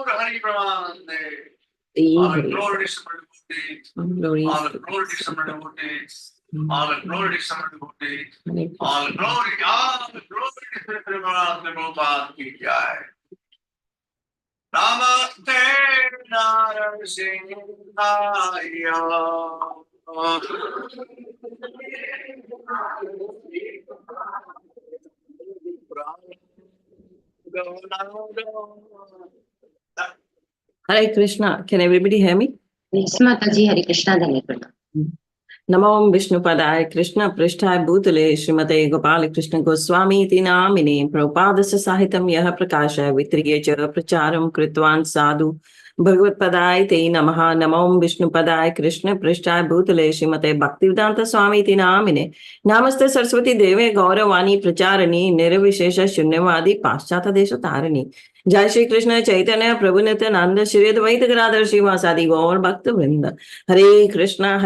Hari Pramanande. All the glory to Samar devotees. All the glory to Samar devotees. All the glory to Samar devotees. All the glory to Pramanande Prabhupada ki jai. Namaste Narasimhaya. Hare Krishna. Can everybody hear me? Yes, Mataji. Hare Krishna. Namo Vishnupadaya Krishna Prishtaya Bhutale Srimate Gopala Krishna Goswami Iti Namine Prabhupadasya Sahitam Yaha Prakasha Vitriye Cha Pracharam Kritvan Sadhu Bhagavad Te Namaha. Namo Vishnupadaya Krishna Prishtaya Bhutale Srimate Bhaktivedanta Swami Iti Namine Namaste Saraswati Deve Gauravani Pracharani Nirvishesha Shunyavadi Paschata Desha Tarani. जय श्री कृष्ण चैतन्य प्रभु नित्यानंद श्री अद्वैत गदाधर श्रीवासादि गौर भक्त वृंद हरे कृष्ण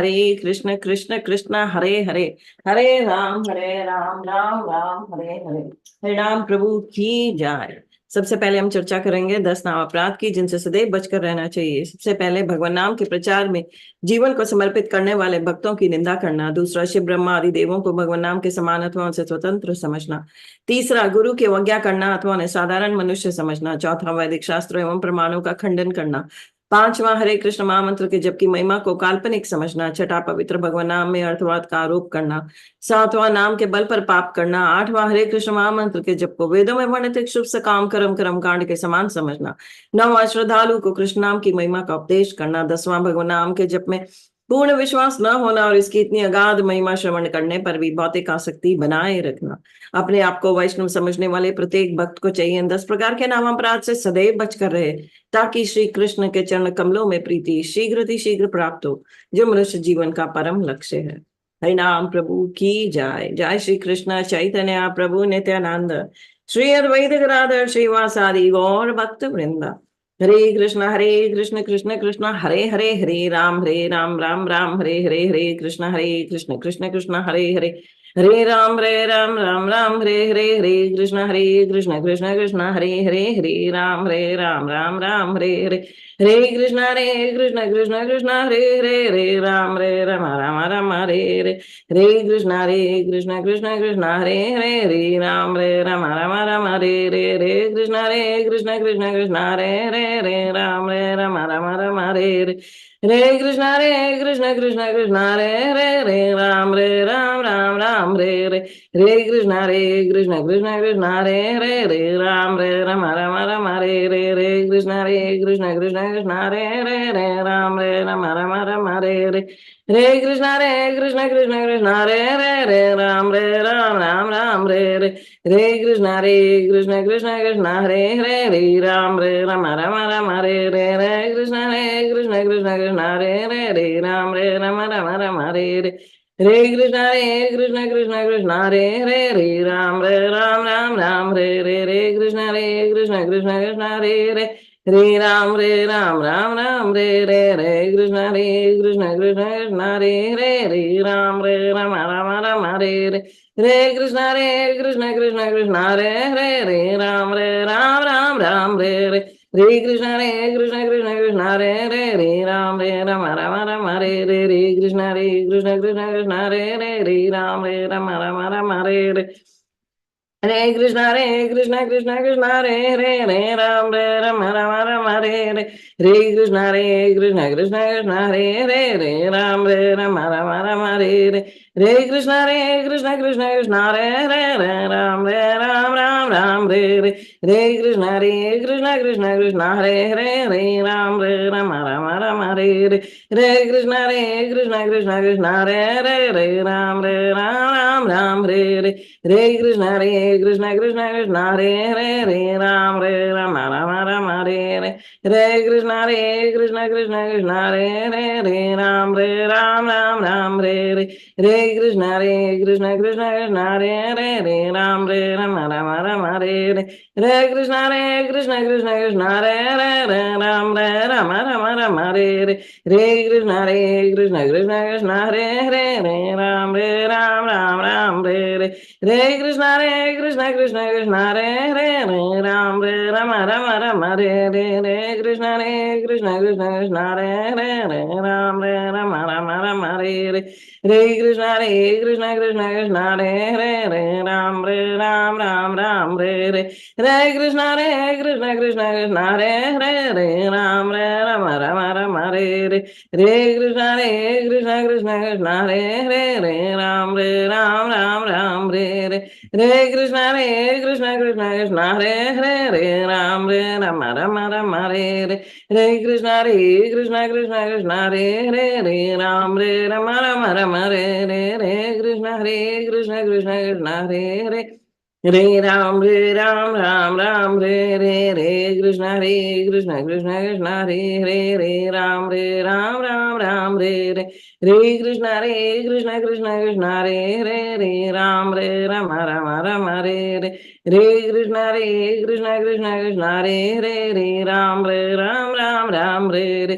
कृष्ण कृष्ण हरे हरे हरे राम राम राम हरे हरे हरे राम। प्रभु की जय। सबसे पहले हम चर्चा करेंगे 10 नाम अपराध की जिनसे सदैव बचकर रहना चाहिए। सबसे पहले भगवान नाम के प्रचार में जीवन को समर्पित करने वाले भक्तों की निंदा करना। दूसरा, शिव ब्रह्मा आदि देवों को भगवान नाम के समान अथवा उनसे स्वतंत्र समझना। तीसरा, गुरु की अवज्ञा करना अथवा उन्हें साधारण मनुष्य समझना। चौथा, वैदिक शास्त्रों एवं प्रमाणों का खंडन करना। पांचवा, हरे कृष्ण महामंत्र के जप की महिमा को काल्पनिक समझना। छठा, पवित्र भगवान नाम में अर्थवाद का आरोप करना। सातवां, नाम के बल पर पाप करना। आठवां, हरे कृष्ण महामंत्र के जप को वेदों में वर्णित शुभ से काम कर्म कांड के समान समझना। नौवां, श्रद्धालु को कृष्ण नाम की महिमा का उपदेश करना। 10वां, भगवान नाम के जप में पूर्ण विश्वास न होना और इसकी इतनी अगाध महिमा श्रवण करने पर भी भौतिक आसक्ति बनाए रखना। अपने आप को वैष्णव समझने वाले प्रत्येक भक्त को चाहिए 10 प्रकार के नाम अपराध से सदैव बचकर रहे, ताकि श्री कृष्ण के चरण कमलों में प्रीति शीघ्र प्राप्त हो, जो मनुष्य जीवन का परम लक्ष्य है। हरि नाम प्रभु की जय। जय श्री कृष्ण चैतन्य प्रभु नित्यानंद श्री अद्वैत गदाधर श्रीवासादि गौर भक्त वृंदा। हरे कृष्ण कृष्ण कृष्ण हरे हरे हरे राम राम राम हरे हरे कृष्ण कृष्ण हरे हरे राम राम हरे कृष्ण कृष्ण कृष्ण हरे राम राम हरे कृष्ण कृष्ण हरे राम राम हरे कृष्ण कृष्ण हरे राम राम हरे कृष्ण कृष्ण हरे राम राम हरे कृष्ण कृष्ण हरे राम राम हरे कृष्ण कृष्ण हरे राम राम हरे कृष्ण कृष्ण हरे राम राम हरे कृष्ण कृष्ण हरे राम राम हरे कृष्ण कृष्ण हरे राम राम हरे कृष्ण कृष्ण हरे राम हरे कृष्ण कृष्ण हरे राम राम हरे कृष्ण कृष्ण हरे राम कृष्ण कृष्ण हरे राम हरे कृष्ण कृष्ण हरे राम राम कृष्ण कृष्ण हरे राम हरे कृष्ण कृष्ण हरे राम हरे कृष्ण कृष्ण हरे राम हरे कृष्ण कृष्ण हरे राम हरे कृष्ण कृष्ण हरे राम राम कृष्ण कृष्ण हरे राम हरे कृष्ण कृष्ण हरे राम कृष्ण हरे राम हरे कृष्ण कृष्ण हरे राम राम हरे Krishna Krishna Krishna Hare Hare Ram Rama Rama Rama Hare Krishna Krishna Krishna Krishna Hare Hare Ram Rama Rama Rama Hare Krishna Krishna Krishna Krishna Hare Hare Ram Ram Ram Ram Hare Krishna Krishna Krishna Krishna Hare Hare Ram Rama Rama Rama Hare Krishna Krishna Krishna Krishna Hare Hare Ram Rama Rama Rama Hare Krishna Krishna Krishna Krishna Hare Hare Ram Ram Ram Ram Hare Krishna Krishna Krishna Krishna Hare Hare Ram Rama Rama Rama Hare Krishna Krishna Krishna Krishna Hare Hare Ram Ram Ram Ram Hare Krishna Krishna Krishna Krishna Hare Hare Ram Rama Rama Rama Hare Krishna Krishna Krishna Krishna Hare Hare Ram Rama Rama Rama Hare Krishna Krishna Krishna Krishna Hare Hare Ram Ram Ram Hare Krishna Krishna Krishna Krishna Hare Hare Ram Ram Ram Hare Krishna Krishna Krishna Krishna Hare Hare Ram Rama Rama Rama Hare Krishna Krishna Krishna Krishna Hare Hare Ram Ram Ram Hare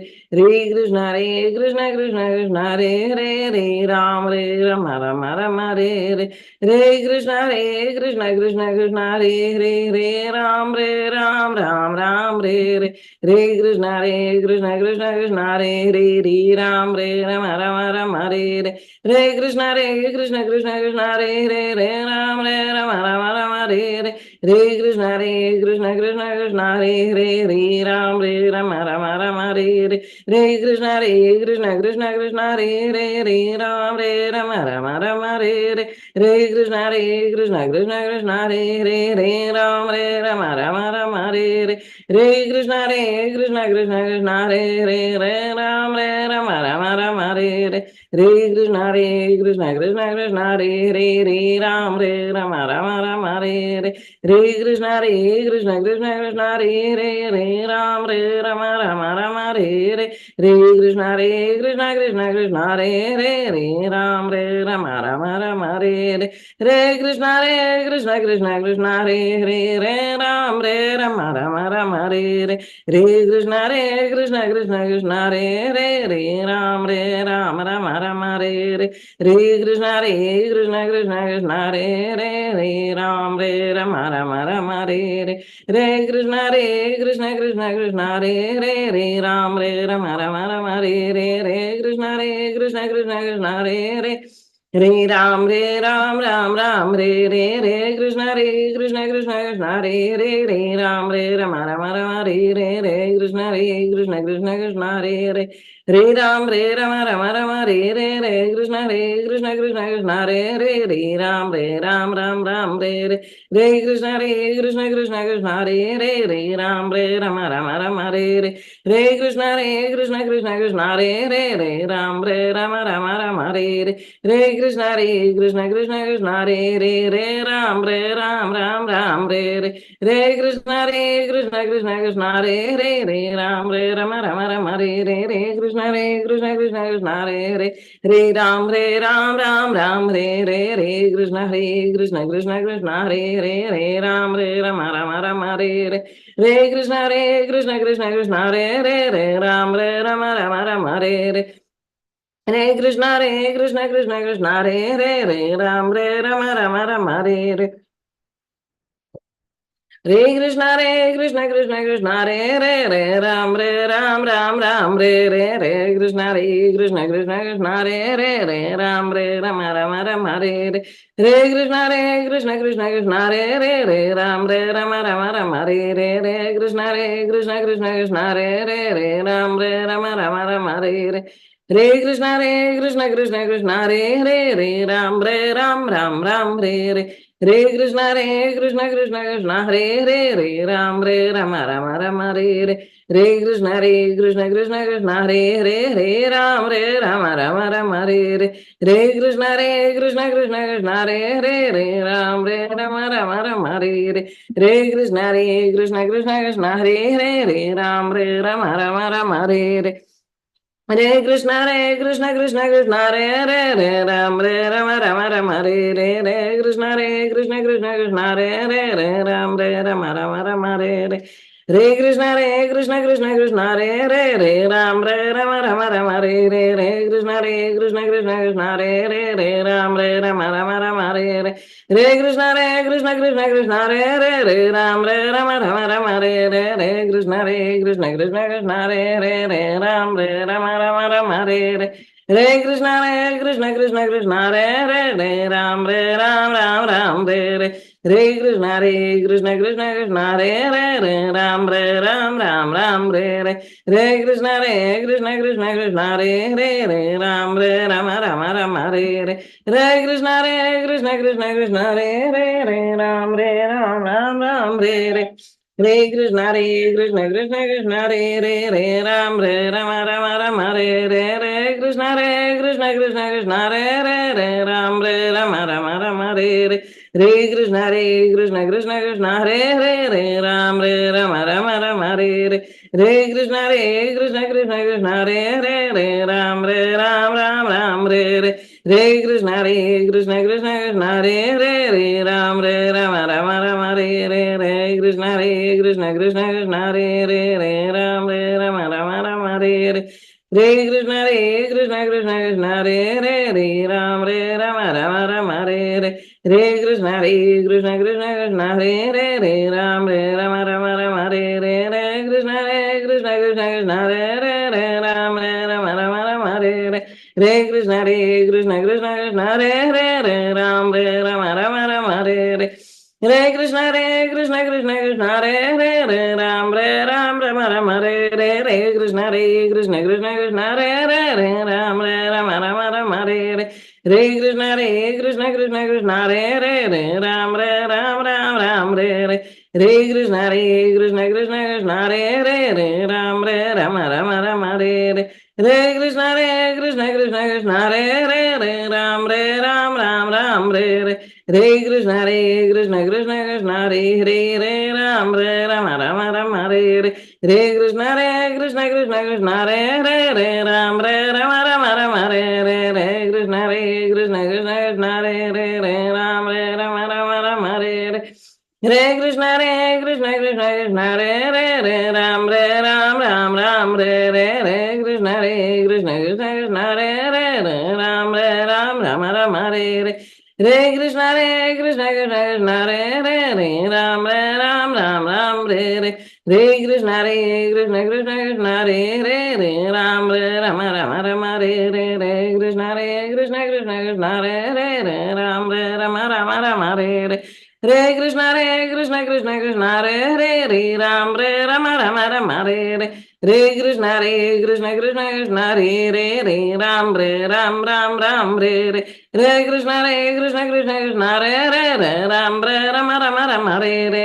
Krishna Krishna Krishna Krishna Hare Hare Ram Rama Rama Rama Hare Krishna Krishna Krishna Krishna Hare Hare Ram Ram Ram Hare Krishna Krishna Krishna Krishna Hare Hare Ram Rama Rama Rama Hare Krishna Krishna Krishna Krishna Hare Hare Ram Rama Rama Rama Hare Krishna Krishna Krishna Krishna Hare Hare Ram Rama Rama Rama Hare Krishna Krishna Krishna Krishna Hare Hare Ram Rama Rama Rama Hare Krishna Krishna Krishna Krishna Hare Hare Ram Rama Rama Rama Hare Krishna Krishna Krishna Krishna Hare Hare Ram Rama Rama Rama Hare Krishna Krishna Krishna Krishna Hare Hare Ram Rama Rama Rama Hare Krishna Krishna Krishna Krishna Hare Hare Ram Rama Rama Rama Hare Krishna Krishna Krishna Krishna Hare Hare Ram Rama Rama Rama Hare Krishna Krishna Krishna Krishna Hare Hare Ram Rama Rama Rama Hare Krishna Krishna Krishna Krishna Hare Hare Ram Rama Rama Rama Hare Krishna Krishna Krishna Krishna Hare Hare Ram Rama Rama Rama Hare Krishna Krishna Krishna Krishna Hare Hare Ram Rama Rama Rama Hare Krishna Krishna Krishna Krishna Hare Hare Ram Ram Ram Krishna Krishna Krishna Krishna Hare Ram Rama Rama Rama Hare Krishna Krishna Krishna Krishna Hare Ram Rama Rama Rama Hare Krishna Krishna Krishna Krishna Hare Ram Ram Ram Krishna Krishna Krishna Krishna Hare Ram Rama Rama Rama Hare Krishna Krishna Krishna Krishna Hare Ram Rama Rama Rama Hare Krishna Krishna Krishna Krishna Hare Ram Ram Ram Hare Krishna Krishna Krishna Krishna Hare Ram Rama Rama Rama Hare Krishna Krishna Krishna Krishna Hare Ram Ram Ram Hare Krishna Krishna Krishna Krishna Hare Ram Rama Rama Rama Hare Krishna Krishna Krishna Krishna Hare Ram Rama Rama Rama Hare Krishna Krishna Krishna Krishna Hare Ram Rama Rama Rama Hare Krishna Krishna Krishna Krishna Hare Ram Ram Ram Hare Krishna Krishna Krishna Krishna Hare Ram Rama Rama Rama Hare Krishna Krishna Krishna Krishna Hare Ram Rama Rama Rama Hare Krishna Krishna Krishna Krishna Hare Ram Rama Rama Rama Hare Krishna Krishna Krishna Krishna Hare Ram Ram Hare Krishna Krishna Krishna Krishna Hare Ram Rama Rama Rama Hare Krishna Krishna Krishna Krishna Hare Ram Rama Rama Rama Hare Krishna Krishna Krishna Krishna Hare Ram Rama Rama Rama Hare Krishna Krishna Krishna Krishna Hare Ram Rama Rama Rama Hare Hare Krishna Krishna Krishna Hare Ram Rama Rama Hare Krishna Krishna Krishna Hare Ram Rama Hare Krishna Krishna Hare Ram Rama Hare Krishna Krishna Hare Ram Rama Hare Krishna Hare Ram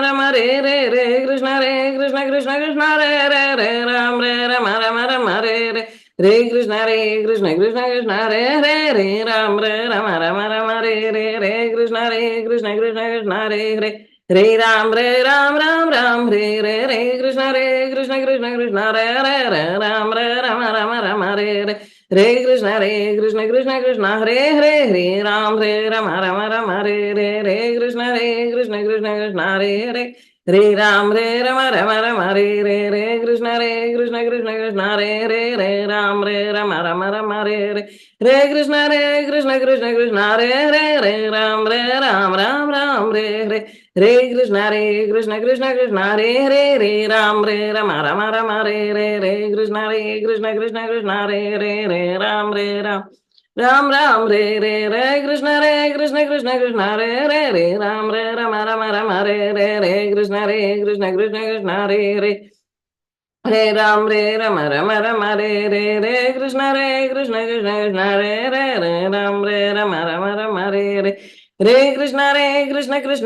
Rama Hare Krishna Hare Krishna Ram Krishna Hare Krishna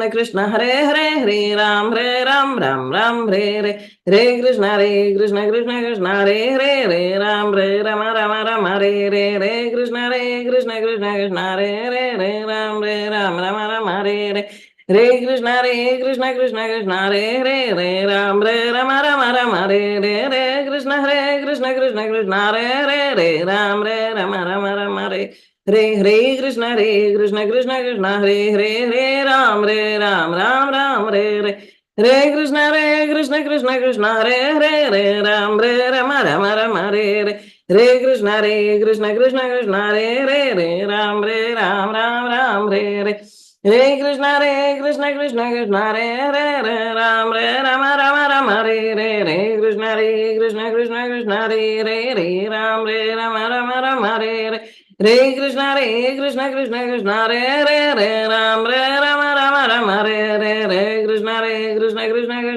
Krishna Hare Hare Hare Ram Ram Ram Hare Hare Hare Krishna Krishna Krishna Hare Hare Hare Ram Rama Rama Rama Hare Hare Hare Krishna Krishna Krishna Hare Hare Hare Ram Rama Rama Hare Hare Hare Krishna Krishna Hare Hare Hare Ram Rama Rama Rama Hare Hare Hare Krishna Krishna Hare Hare Hare Ram Rama Rama Rama Hare Hare Hare Krishna Krishna Krishna Hare Hare Hare Ram Ram Ram Hare Hare Hare Krishna Krishna Hare Hare Hare Ram Rama Rama Rama Hare Hare Hare Krishna Krishna Hare Hare Hare Ram Ram Hare Hare Hare Krishna Krishna Hare Hare Hare Ram Rama Rama Rama Hare Hare Hare Krishna Krishna Hare Hare Hare Ram Rama Rama Rama Hare Hare Hare Krishna Krishna Hare Hare Hare Ram Rama Rama Rama Hare Hare Hare Krishna Krishna Hare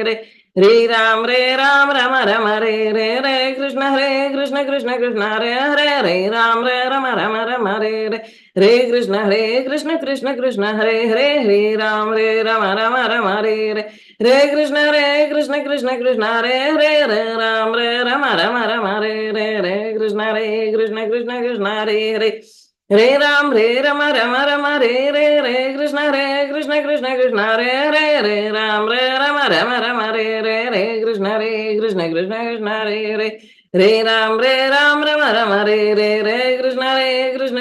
Hare Hare Ram Rama Rama Hare Hare Hare Krishna Krishna Hare Hare Hare Ram Rama Rama Rama Hare Hare Hare Krishna Krishna Hare Hare Hare Ram Rama Rama Rama Hare Hare Hare Krishna Krishna Hare Hare Hare Ram Rama Rama Rama Hare Hare Hare Krishna Krishna Hare Hare Hare Ram Rama Rama Rama Hare Hare Hare Krishna Krishna Hare Hare Hare Ram Rama Rama Rama Hare Hare Hare Krishna Krishna Hare Hare Hare Ram Rama Rama Hare Hare Hare Krishna Krishna Hare Hare Hare Ram Rama Rama Rama Hare Hare Hare Krishna Krishna Hare Hare Hare Ram Rama Rama Hare Hare Hare Krishna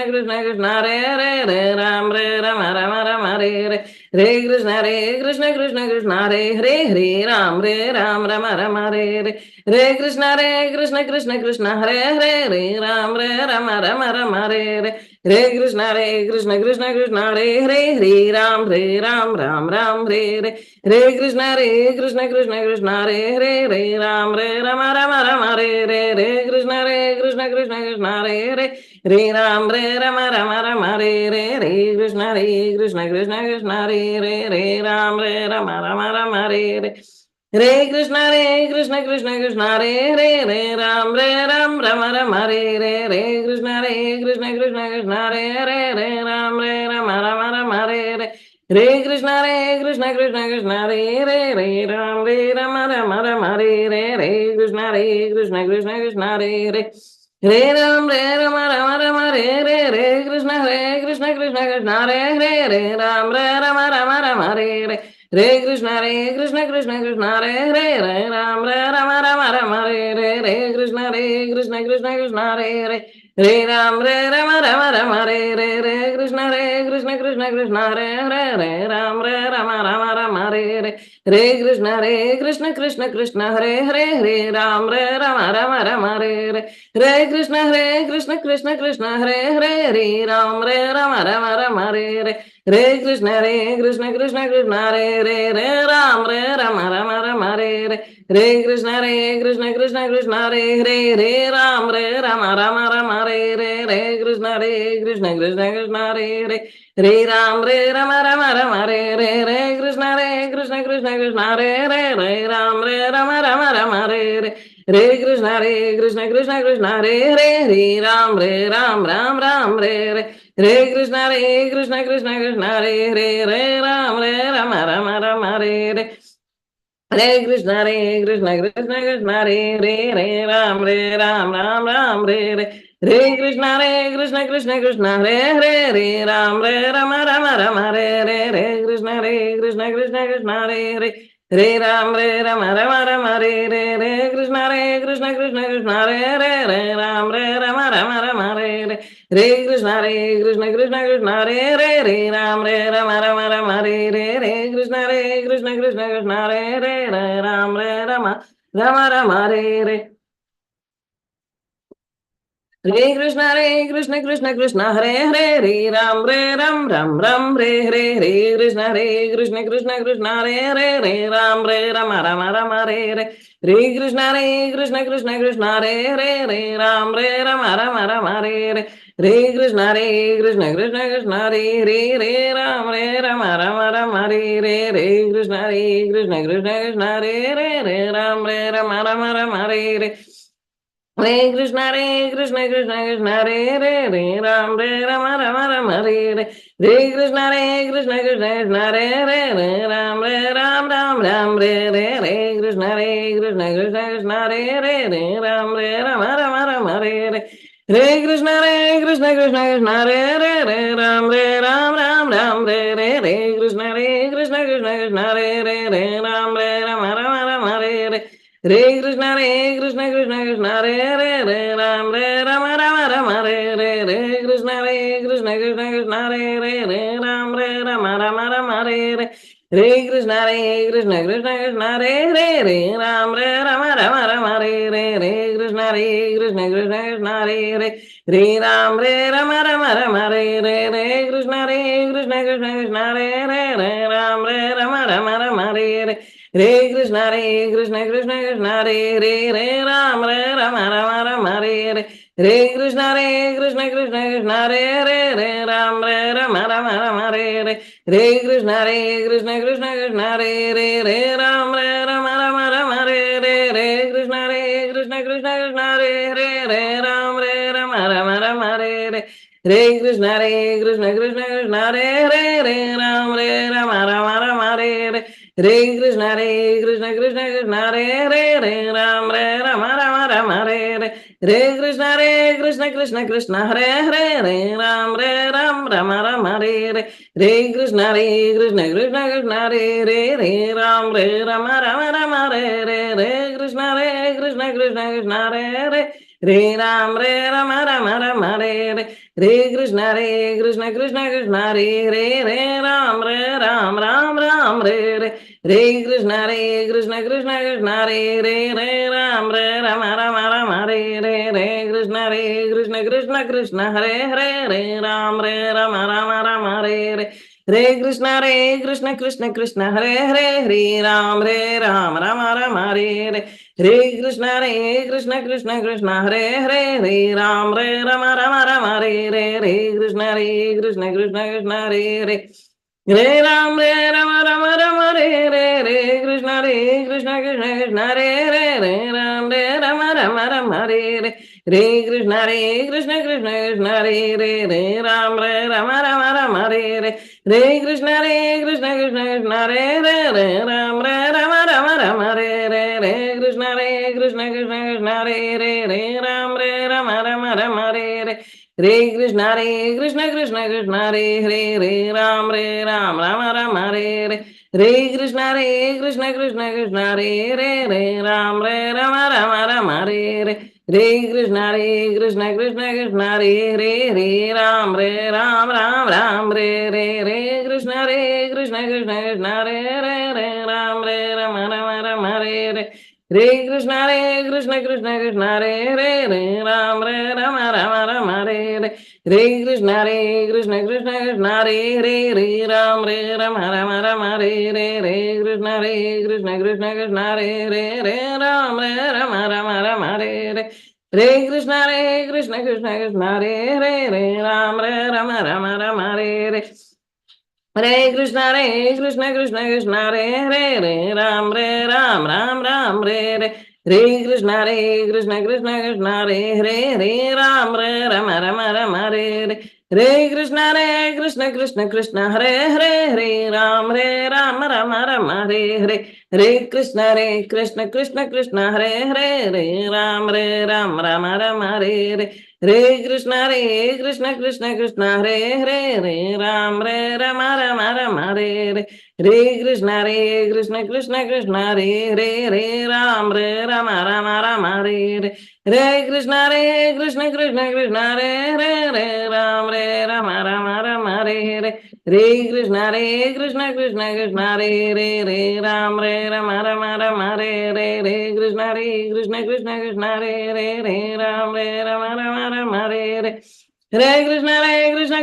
Krishna Hare Hare Hare Ram Rama Rama Rama Hare Hare Hare Krishna Krishna Hare Hare Hare Ram Ram Hare Hare Hare Krishna Krishna Hare Hare Hare Ram Rama Rama Rama Hare Hare Hare Krishna Krishna Hare Hare Hare Ram Rama Rama Rama Hare Hare Hare Krishna Krishna Hare Hare Hare Ram Rama Rama Rama Hare Hare Hare Krishna Krishna Hare Hare Hare Ram Rama Rama Hare Hare Hare Krishna Krishna Hare Hare Hare Ram Rama Rama Rama Hare Hare Hare Krishna Krishna Hare Hare Hare Ram Rama Rama Rama Hare Hare Hare Krishna Krishna Hare Hare Hare Ram Rama Rama Rama Hare Hare Hare Krishna Krishna Hare Hare Hare Ram Rama Rama Rama Hare Hare Hare Krishna Krishna Hare Hare Hare Ram Rama Rama Rama Hare Hare Hare Krishna Krishna Hare Hare Hare Ram Rama Rama Rama Hare Hare Hare Krishna Krishna Hare Hare Hare Ram Rama Rama Rama Hare Hare Hare Krishna Krishna Hare Hare Hare Ram Rama Rama Rama Hare Hare Hare Krishna Krishna Hare Hare Hare Ram Rama Rama Rama Hare Hare Hare Krishna Krishna Hare Hare Hare Ram Rama Rama Rama Hare Hare Hare Krishna Krishna Hare Hare Hare Ram Rama Rama Rama Hare Hare Hare Krishna Krishna Hare Hare Hare Ram Rama Rama Rama Hare Hare Hare Krishna Krishna Hare Hare Hare Ram Rama Rama Rama Hare Hare Hare Krishna Krishna Hare Hare Hare Ram Ram Hare Hare Hare Krishna Krishna Hare Hare Hare Ram Rama Rama Rama Hare Hare Hare Krishna Krishna Hare Hare Hare Ram Ram Hare Hare Hare Krishna Krishna Hare Hare Hare Ram Rama Rama Rama Hare Hare Hare Krishna Krishna Hare Hare Hare Ram Rama Rama Rama Hare Hare Hare Krishna Krishna Hare Hare Hare Ram Rama Rama Rama Hare Hare Hare Krishna Krishna Hare Hare Hare Ram Rama Rama Rama Hare Hare Hare Krishna Krishna Hare Hare Hare Ram Rama Rama Rama Hare Hare Hare Krishna Krishna Hare Hare Hare Ram Ram Hare Hare Hare Krishna Krishna Hare Hare Hare Ram Rama Rama Rama Hare Hare Hare Krishna Krishna Hare Hare Hare Ram Rama Rama Rama Hare Hare Hare Krishna Krishna Hare Hare Hare Ram Rama Rama Rama Hare Hare Hare Krishna Krishna Hare Hare Hare Ram Rama Rama Rama Hare Hare Hare Krishna Krishna Krishna Hare Ram Rama Ram Hare Hare Krishna Krishna Hare Ram Ram Ram Hare Krishna Krishna Hare Ram Ram Hare Hare Krishna Krishna Hare Ram Ram Hare Krishna Krishna Hare Ram Ram Hare Hare Krishna Krishna Krishna Ram Rama Hare Krishna Krishna Krishna Ram Rama Hare Krishna Krishna Krishna Ram Rama Hare Krishna Krishna Krishna Hare Ram Rama Hare Krishna Krishna Krishna Ram Rama Hare Hare Krishna Krishna Krishna Ram Rama Hare Krishna Krishna Krishna Ram Rama Hare Krishna Krishna Krishna Ram Rama Hare Krishna Krishna Krishna Ram Rama Hare Krishna Krishna Krishna Ram Rama Hare Hare Krishna Krishna Krishna Ram Rama Hare Krishna Krishna Krishna Ram Rama Hare Krishna Krishna Krishna Ram Rama Hare Krishna Krishna Krishna Ram Rama Hare Krishna Krishna Krishna Ram Hare Krishna Krishna Krishna Ram Hare Krishna Krishna Krishna Ram Rama Hare Krishna Krishna Krishna Ram Rama Hare Krishna Krishna Krishna Ram Rama Hare Krishna Krishna Krishna Krishna Ram Rama Hare Krishna Krishna Krishna Ram Rama Hare Krishna Krishna Krishna Ram Rama Hare Krishna Krishna Krishna Ram Rama Hare Krishna Krishna Krishna Ram Rama Hare Krishna Krishna Krishna Ram Ram Krishna Krishna Krishna Ram Rama Hare Krishna Krishna Krishna Ram Rama Hare Krishna Krishna Krishna Ram Rama Hare Krishna Krishna Krishna Ram Rama Hare Krishna Krishna Krishna Ram Rama Hare Hare Krishna Krishna Krishna Ram Ram Krishna Krishna Krishna Ram Rama Hare Krishna Krishna Krishna Ram Rama Hare Krishna Krishna Krishna Ram Rama Hare Krishna Krishna Krishna Ram Rama Hare Krishna Krishna Krishna Ram Rama Hare Krishna Krishna Krishna Ram Rama Hare Krishna Krishna Krishna Ram Rama Hare Krishna Krishna Krishna Ram Rama Hare Hare Krishna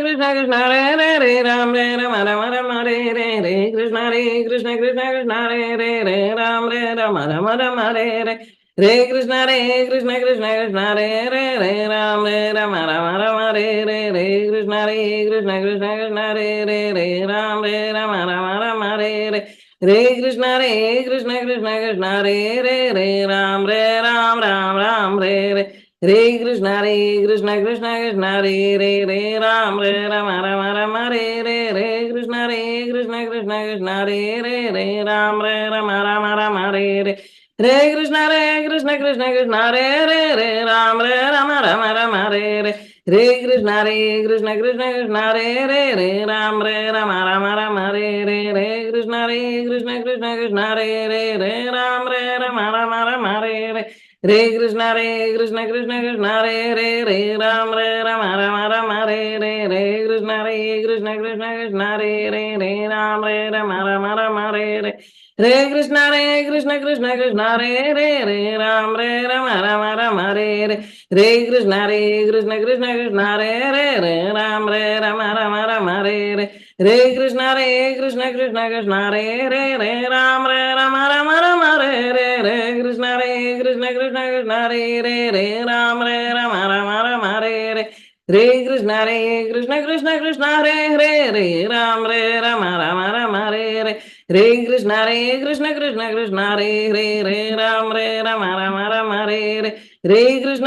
Krishna Krishna Ram Rama Hare Krishna Krishna Krishna Ram Rama Hare Hare Krishna Krishna Krishna Ram Rama Hare Krishna Krishna Krishna Ram Rama Hare Hare Krishna Krishna Krishna Ram Ram Hare Krishna Hare Krishna Krishna Krishna Hare Hare Hare Ram Rama Rama Rama Hare Hare Hare Krishna Krishna Krishna Krishna Hare Hare Hare Ram Rama Rama Rama Hare Hare Hare Krishna Krishna Krishna Krishna Hare Hare Hare Ram Rama Rama Rama Hare Hare Hare Krishna Krishna Krishna Krishna Hare Hare Hare Ram Rama Rama Rama Hare Hare Hare Krishna Krishna Krishna Krishna Hare Hare Hare Ram Rama Rama Rama Hare Hare Hare Krishna Krishna Krishna Krishna Hare Hare Hare Ram Rama Rama Rama Hare Hare Hare Krishna Krishna Krishna Krishna Hare Hare Hare Ram Rama Rama Rama Hare Hare Hare Krishna Krishna Krishna Krishna Hare Hare Hare Ram Rama Rama Rama Hare Hare Hare Krishna Krishna Krishna Krishna Hare Hare Hare Ram Rama Rama Rama Hare Hare Hare Krishna Krishna Krishna Krishna Hare Hare Hare Ram Rama Rama Rama Hare Hare Hare Krishna Krishna Krishna Krishna Hare Hare Hare Ram Rama Rama Rama Hare Hare Hare Krishna Krishna Krishna Krishna Hare Hare Hare Ram Rama Rama Rama Hare Hare Hare Krishna Krishna Krishna Krishna Hare Hare Hare Ram Rama Rama Rama Hare Hare Hare Krishna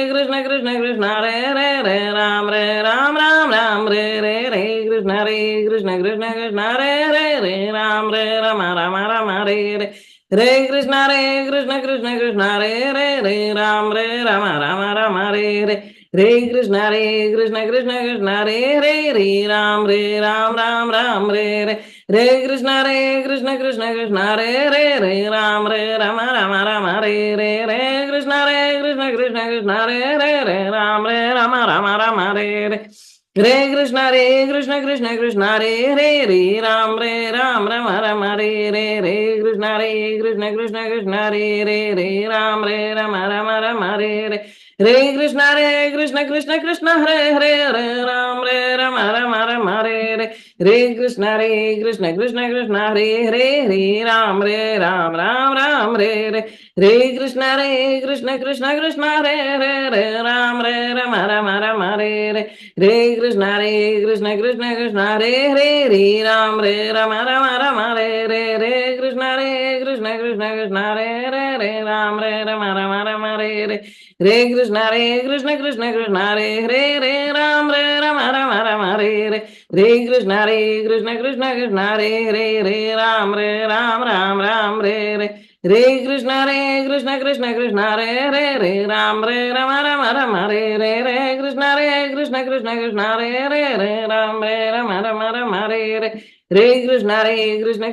Krishna Krishna Krishna Hare Hare Hare Ram Ram Ram Ram Hare Hare Hare Krishna Krishna Krishna Krishna Hare Hare Hare Ram Rama Rama Rama Hare Hare Hare Krishna Krishna Krishna Krishna Hare Hare Hare Ram Rama Rama Rama Hare Hare Hare Krishna Krishna Krishna Krishna Hare Hare Hare Ram Ram Ram Ram Hare Hare Hare Krishna Krishna Krishna Krishna Hare Hare Hare Ram Rama Rama Rama Hare Hare Hare Krishna Krishna Krishna Krishna Hare Hare Hare Ram Rama Rama Rama Hare Hare Hare Krishna Krishna Krishna Hare Hare Hare Ram Rama Rama Hare Hare Hare Krishna Krishna Krishna Hare Hare Hare Ram Rama Rama Rama Hare Hare Hare Krishna Krishna Krishna Hare Hare Hare Ram Rama Rama Rama Hare Hare Hare Krishna Krishna Krishna Hare Hare Hare Ram Ram Ram Hare Hare Hare Krishna Krishna Krishna Hare Hare Hare Ram Rama Rama Rama Hare Hare Hare Krishna Krishna Krishna Hare Hare Hare Ram Rama Rama Rama Hare Hare Hare Krishna Krishna Krishna Hare Hare Hare Ram Rama Rama Rama Hare Hare Hare Krishna Krishna Krishna Hare Hare Hare Ram Rama Rama Rama Hare Hare Hare Krishna Krishna Krishna Hare Hare Hare Ram Ram Hare Hare Hare Krishna Krishna Krishna Hare Hare Hare Ram Rama Rama Rama Hare Hare Hare Krishna Krishna Krishna Hare Hare Hare Ram Rama Rama Rama Hare Hare Hare Krishna Krishna Krishna Hare Hare Hare Ram Rama Rama Hare Hare Hare Krishna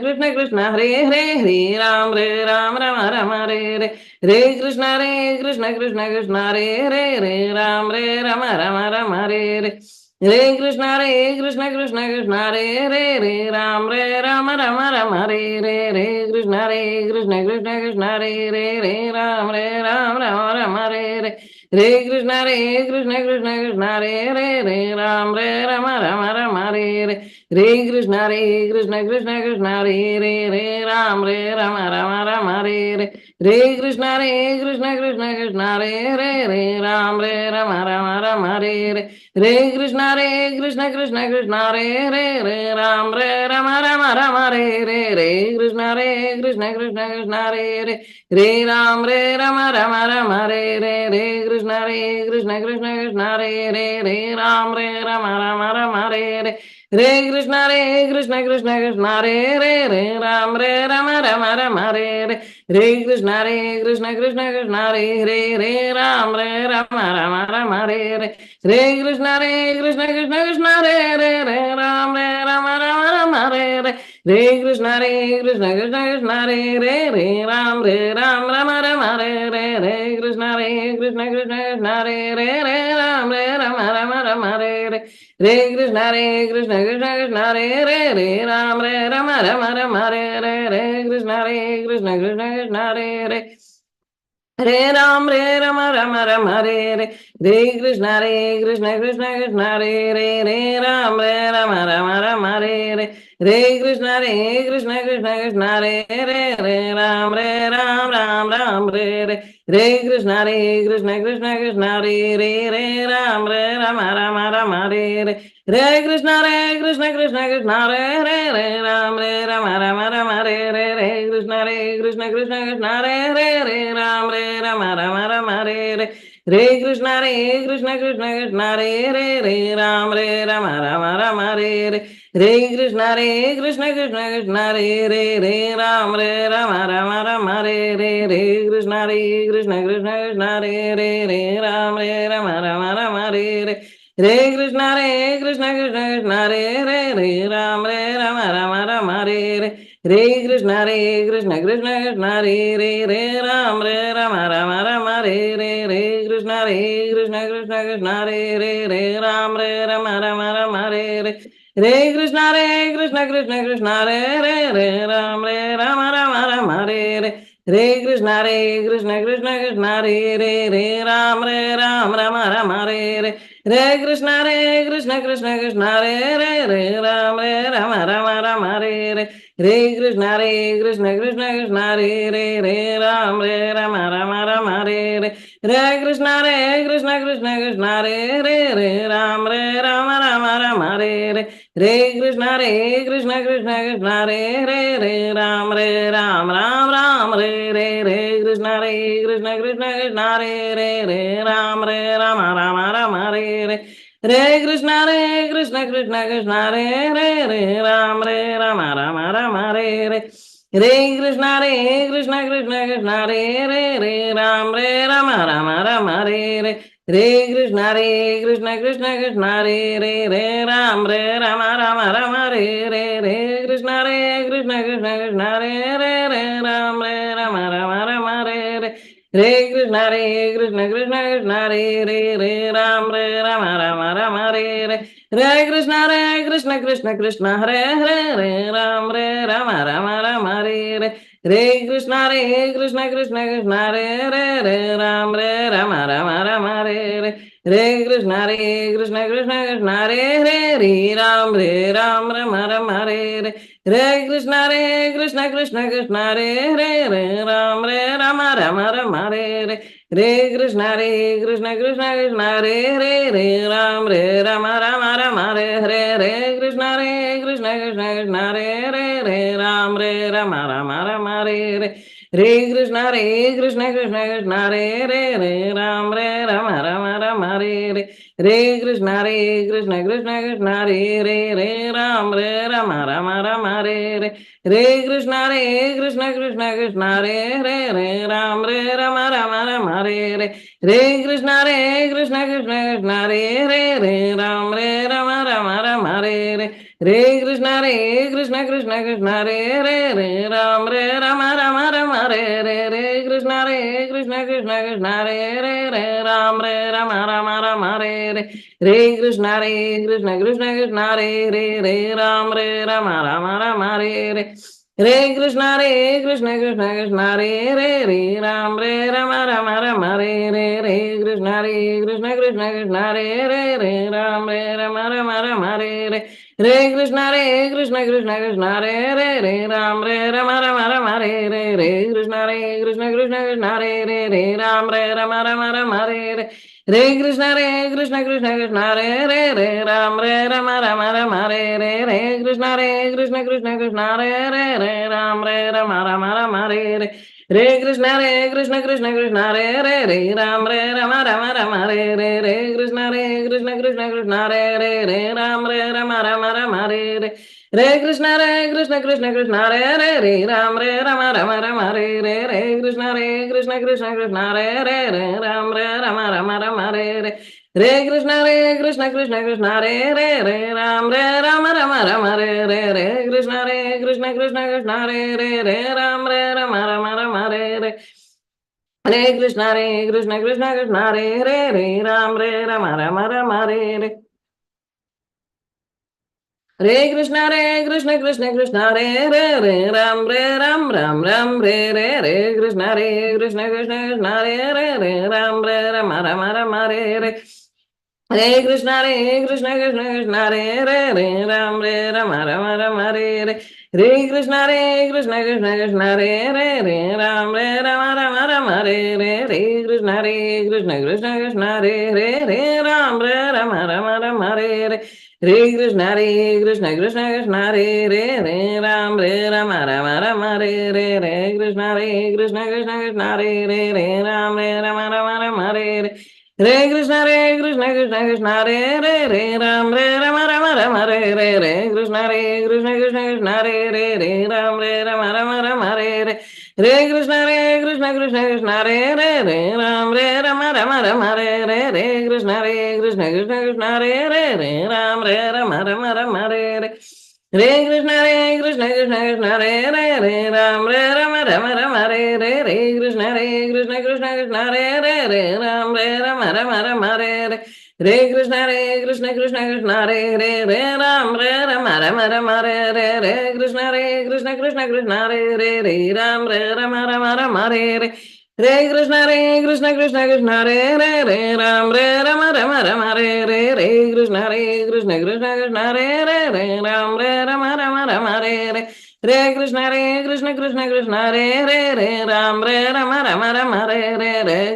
Krishna Krishna Hare Hare Hare Ram Rama Rama Rama Hare Hare Hare Krishna Krishna Krishna Hare Hare Hare Ram Rama Rama Rama Hare Hare Hare Krishna Krishna Krishna Hare Hare Hare Ram Rama Rama Hare Hare Hare Krishna Krishna Krishna Hare Hare Hare Ram Rama Rama Rama Hare Hare Hare Krishna Krishna Krishna Hare Hare Hare Ram Rama Rama Rama Hare Hare Hare Krishna Krishna Krishna Hare Hare Hare Ram Rama Rama Rama Hare Hare Hare Krishna Krishna Krishna Hare Hare Hare Ram Rama Rama Rama Hare Hare Hare Krishna Krishna Krishna Hare Hare Hare Ram Rama Rama Rama Hare Hare Hare Krishna Krishna Krishna Hare Hare Hare Ram Rama Rama Rama Hare Hare Hare Krishna Krishna Krishna Hare Hare Hare Ram Rama Rama Rama Hare Hare Hare Krishna Krishna Krishna Hare Hare Hare Ram Rama Rama Rama Hare Hare Hare Krishna Krishna Krishna Hare Hare Hare Ram Rama Rama Rama Hare Hare Hare Krishna Krishna Krishna Hare Hare Hare Ram Rama Rama Hare Hare Hare Krishna Krishna Krishna Hare Hare Hare Ram Rama Rama Rama Hare Hare Hare Krishna Krishna Krishna Hare Hare Hare Ram Rama Rama Rama Hare Hare Hare Krishna Krishna Krishna Hare Hare Hare Ram Rama Rama Rama Hare Hare Hare Krishna Krishna Krishna Hare Hare Hare Ram Rama Rama Rama Hare Hare Hare Krishna Krishna Krishna Hare Hare Hare Ram Ram Hare Hare Hare Krishna Krishna Krishna Hare Hare Hare Ram Rama Rama Rama Hare Hare Hare Krishna Krishna Hare Hare Hare Ram Rama Rama Rama Hare Hare Hare Krishna Krishna Krishna Hare Hare Hare Ram Rama Rama Rama Hare Hare Hare Krishna Krishna Krishna Krishna Hare Ram Rama Rama Hare Krishna Krishna Krishna Krishna Hare Ram Rama Rama Rama Hare Krishna Krishna Krishna Krishna Hare Ram Rama Rama Rama Hare Krishna Krishna Krishna Krishna Hare Ram Rama Rama Rama Hare Krishna Krishna Krishna Krishna Hare Ram Rama Rama Rama Hare Krishna Krishna Krishna Krishna Hare Ram Rama Rama Rama Hare Krishna Krishna Krishna Krishna Hare Ram Rama Rama Rama Hare Krishna Krishna Krishna Krishna Hare Ram Rama Rama Hare Krishna Krishna Krishna Krishna Hare Ram Rama Rama Rama Hare Krishna Krishna Krishna Krishna Hare Ram Rama Rama Rama Hare Krishna Krishna Krishna Krishna Hare Ram Rama Rama Rama Hare Krishna Krishna Krishna Krishna Hare Ram Ram Ram Ram Hare Krishna Krishna Krishna Krishna Hare Ram Rama Rama Rama Hare Krishna Krishna Krishna Krishna Hare Ram Rama Rama Rama Hare Krishna Krishna Krishna Krishna Hare Ram Rama Rama Rama Hare Krishna Krishna Krishna Krishna Hare Ram Rama Rama Rama Hare Krishna Krishna Krishna Krishna Hare Ram Rama Rama Rama Hare Krishna Krishna Krishna Krishna Hare Ram Rama Rama Rama Hare Krishna Krishna Krishna Krishna Hare Ram Rama Rama Rama Hare Krishna Krishna Krishna Krishna Hare Ram Rama Rama Rama Hare Krishna Krishna Krishna Krishna Hare Ram Rama Rama Hare Krishna Krishna Krishna Krishna Hare Ram Rama Rama Rama Hare Krishna Krishna Krishna Krishna Hare Ram Rama Rama Rama Hare Krishna Krishna Krishna Krishna Hare Ram Rama Rama Rama Hare Krishna Krishna Krishna Krishna Hare Ram Rama Rama Rama Hare Krishna Krishna Krishna Krishna Hare Ram Rama Rama Rama Hare Krishna Krishna Krishna Krishna Hare Ram Rama Rama Rama Hare Krishna Krishna Krishna Krishna Hare Ram Rama Rama Rama Hare Krishna Krishna Krishna Krishna Hare Ram Rama Rama Rama Hare Krishna Krishna Krishna Krishna Hare Ram Rama Rama Rama Hare Krishna Krishna Krishna Krishna Hare Ram Rama Rama Rama Hare Krishna Krishna Krishna Krishna Hare Ram Rama Rama Rama Hare Krishna Krishna Krishna Krishna Hare Ram Rama Rama Rama Hare Krishna Krishna Krishna Krishna Hare Ram Rama Rama Rama Hare Krishna Krishna Krishna Krishna Hare Ram Rama Rama Rama Hare Krishna Krishna Krishna Krishna Hare Ram Rama Rama Rama Hare Krishna Krishna Krishna Krishna Hare Ram Rama Rama Rama Hare Krishna Krishna Krishna Krishna Hare Ram Rama Rama Rama Hare Krishna Krishna Krishna Krishna Hare Ram Rama Rama Rama Hare Krishna Krishna Krishna Krishna Hare Ram Rama Rama Rama Hare Krishna Krishna Krishna Krishna Hare Ram Rama Rama Rama Hare Krishna Krishna Krishna Krishna Hare Ram Rama Rama Rama Hare Krishna Krishna Krishna Krishna Hare Ram Rama Rama Rama Hare Krishna Krishna Krishna Krishna Hare Ram Rama Rama Rama Hare Krishna Krishna Krishna Hare Ram Ram Ram Ram Hare Krishna Krishna Krishna Krishna Hare Ram Rama Rama Rama Hare Krishna Krishna Krishna Krishna Hare Ram Rama Rama Rama Hare Krishna Krishna Krishna Krishna Hare Ram Rama Rama Rama Hare Krishna Krishna Krishna Krishna Hare Ram Rama Rama Rama Hare Krishna Krishna Krishna Krishna Hare Ram Rama Rama Rama Hare Krishna Krishna Krishna Krishna Hare Ram Rama Rama Rama Hare Hare Krishna Krishna Krishna Hare Hare Ram Rama Rama Rama Hare Krishna Krishna Krishna Hare Hare Ram Rama Rama Rama Hare Krishna Krishna Krishna Hare Hare Ram Rama Rama Rama Hare Krishna Krishna Krishna Hare Ram Rama Rama Rama Hare Krishna Krishna Krishna Hare Ram Rama Rama Rama Hare Krishna Krishna Krishna Hare Ram Rama Rama Rama Hare Krishna Krishna Krishna Hare Ram Rama Rama Rama Hare Krishna Krishna Krishna Hare Ram Rama Rama Rama Hare Krishna Krishna Krishna Hare Ram Rama Rama Rama Hare Krishna Krishna Krishna Hare Ram Rama Rama Rama Hare Krishna Krishna Krishna Hare Ram Rama Rama Rama Hare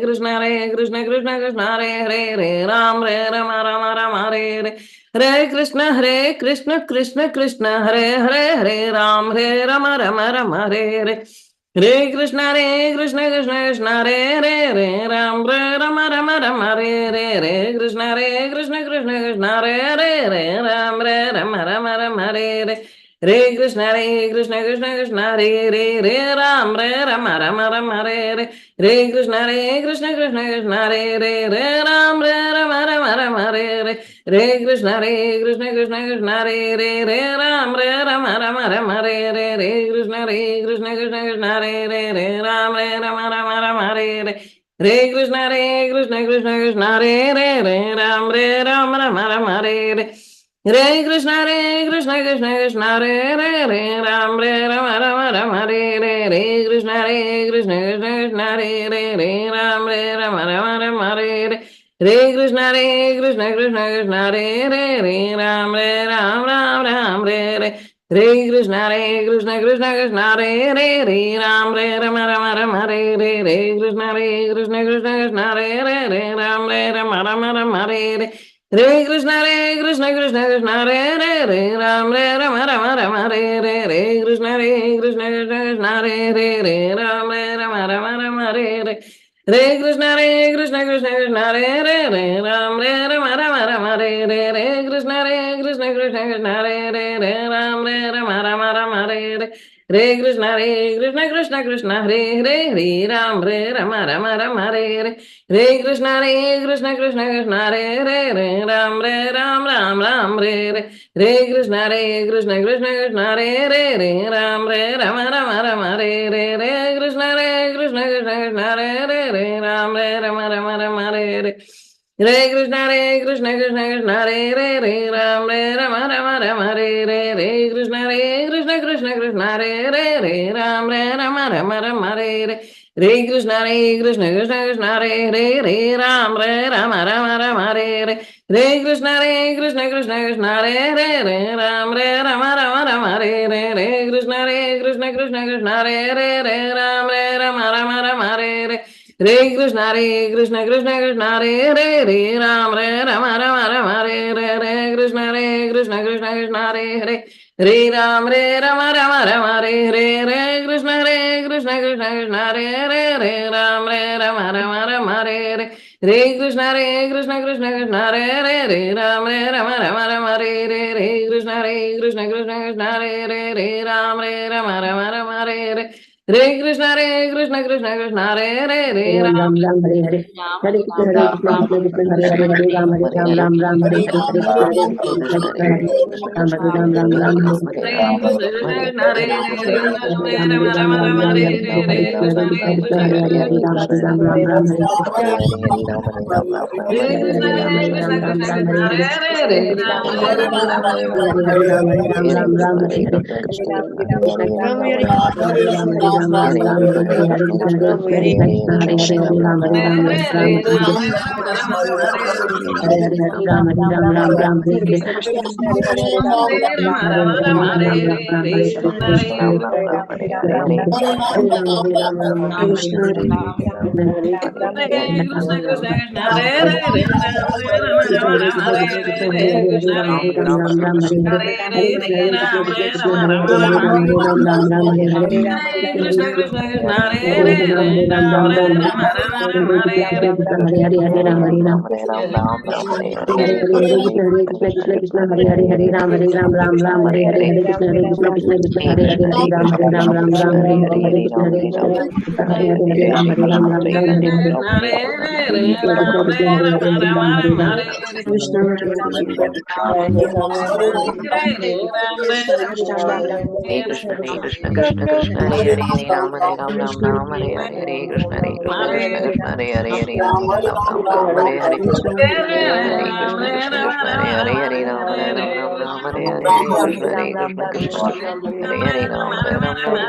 Krishna Krishna Krishna Hare Ram Rama Rama Rama Hare Krishna Krishna Hare Ram Rama Rama Rama Hare Krishna Krishna Krishna Hare Ram Rama Rama Rama Hare Krishna Krishna Krishna Hare Ram Rama Rama Rama Hare Krishna Krishna Krishna Hare Ram Rama Rama Rama Hare Krishna Krishna Krishna Hare Ram Rama Rama Rama Hare Krishna Krishna Hare Ram Rama Rama Rama Hare Krishna Krishna Hare Ram Rama Rama Rama Hare Krishna Krishna Hare Ram Rama Rama Hare Krishna Krishna Hare Ram Rama Rama Hare Krishna Krishna Hare Ram Rama Rama Hare Krishna Krishna Hare Ram Ram Hare Krishna Krishna Hare Ram Rama Rama Hare Krishna Krishna Hare Ram Rama Rama Hare Krishna Krishna Hare Ram Rama Rama Hare Krishna Krishna Hare Ram Rama Rama Hare Krishna Krishna Hare Ram Rama Rama Hare Krishna Krishna Hare Ram Rama Rama Hare Krishna Krishna Hare Ram Rama Rama Hare Krishna Krishna Hare Ram Ram Hare Krishna Krishna Hare Ram Rama Hare Krishna Krishna Hare Ram Rama Hare Krishna Krishna Hare Ram Rama Hare Krishna Krishna Hare Ram Rama Hare Krishna Krishna Hare Ram Rama Hare Krishna Krishna Hare Ram Rama Hare Krishna Krishna Hare Ram Rama Hare Krishna Krishna Hare Ram Rama Hare Krishna Krishna Hare Ram Rama Hare Krishna Krishna Hare Ram Rama Hare Krishna Krishna Hare Ram Rama Hare Krishna Krishna Hare Ram Rama Hare Krishna Krishna Hare Ram Ram Ram Ram Hare Hare Hare Krishna Hare Krishna Krishna Hare Hare Ram Ram Hare Hare Ram Hare Ram Ram Ram Hare Ram Hare Ram Ram Ram Hare Krishna Hare Krishna Hare Hare Ram Hare Ram Ram Ram Hare Hare Ram Hare Ram Ram Ram Hare Hare Hare Ram Hare Ram Ram Ram Hare Hare Krishna Ram Hare Ram Ram Ram Hare Hare Krishna Krishna Hare Hare Hare Ram Hare Ram Ram Hare Hare Hare Ram Hare Ram Ram Ram Hare Hare Hare Ram Ram Ram Ram Hare Hare Krishna Hare Ram Hare Ram Ram Ram Hare Hare Krishna Krishna Krishna Hare Hare Hare Ram Hare Hare Ram Ram Ram Ram Hare Hare Ram Hare Hare Ram Krishna Hare Hare Krishna Hare Hare Hare Ram Hare Ram Hare Hare Krishna Krishna Hare Hare Hare Ram Hare Ram Ram Ram Hare Hare Hare Krishna Hare Krishna Krishna Krishna Hare Hare Hare Ram Hare Ram Ram Ram Hare Hare Hare Krishna Hare Krishna Krishna Hare Hare Hare Ram Hare Ram Ram Ram Hare Hare Hare Krishna Krishna Krishna Hare Hare Hare Ram Hare Ram Krishna Hare Hare Krishna Krishna Krishna Hare Hare Hare Ram Hare Ram Ram Ram Hare Hare Hare Krishna Hare Krishna Krishna Krishna Hare Hare Hare Ram Hare Ram Ram Ram Hare Hare Hare Krishna Krishna Krishna Hare Hare Hare Ram Hare Ram Ram Ram Hare Hare Hare Krishna Krishna Hare Hare Ram Hare Ram Ram Ram Hare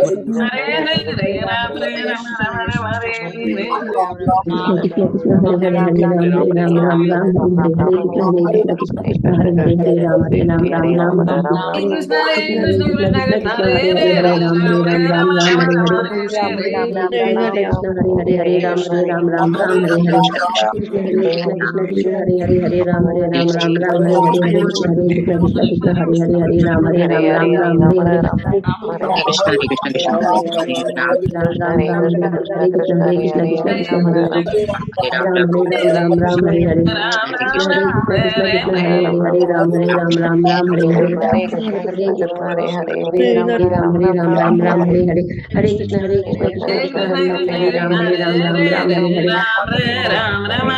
Krishna Hare Krishna Hare Hare Ram Hare Ram Ram Hare Hare Krishna Krishna Krishna Hare Hare Hare Ram Hare Ram Ram Ram Hare Hare Hare Krishna Krishna Krishna Hare Hare Hare Ram Hare Ram Ram Ram Hare Hare Hare Krishna Krishna Hare Hare Krishna Krishna Krishna Krishna Krishna Krishna Hare Hare Hare Hare Hare Ram Hare Ram Ram Ram Hare Hare Krishna Krishna Krishna Hare Hare Ram Hare Ram Ram Ram Hare Hare Krishna Hare Krishna Krishna Krishna Hare Hare Hare Ram Hare Ram Ram Ram Hare Hare Hare Krishna Hare Krishna Krishna Krishna Hare Hare Hare Ram Hare Ram Ram Ram Hare Hare Ram Ram Ram Hare Hare Krishna Hare Krishna Krishna Krishna Hare Hare Ram Hare Ram Ram Ram Hare Hare Krishna Hare Krishna Krishna Krishna Hare Hare Hare Ram Hare Ram Ram Ram Hare Hare Hare Krishna Hare Ram Hare Ram Ram Ram Hare Hare Hare Krishna Krishna Krishna Hare Hare Hare Ram Hare Ram Ram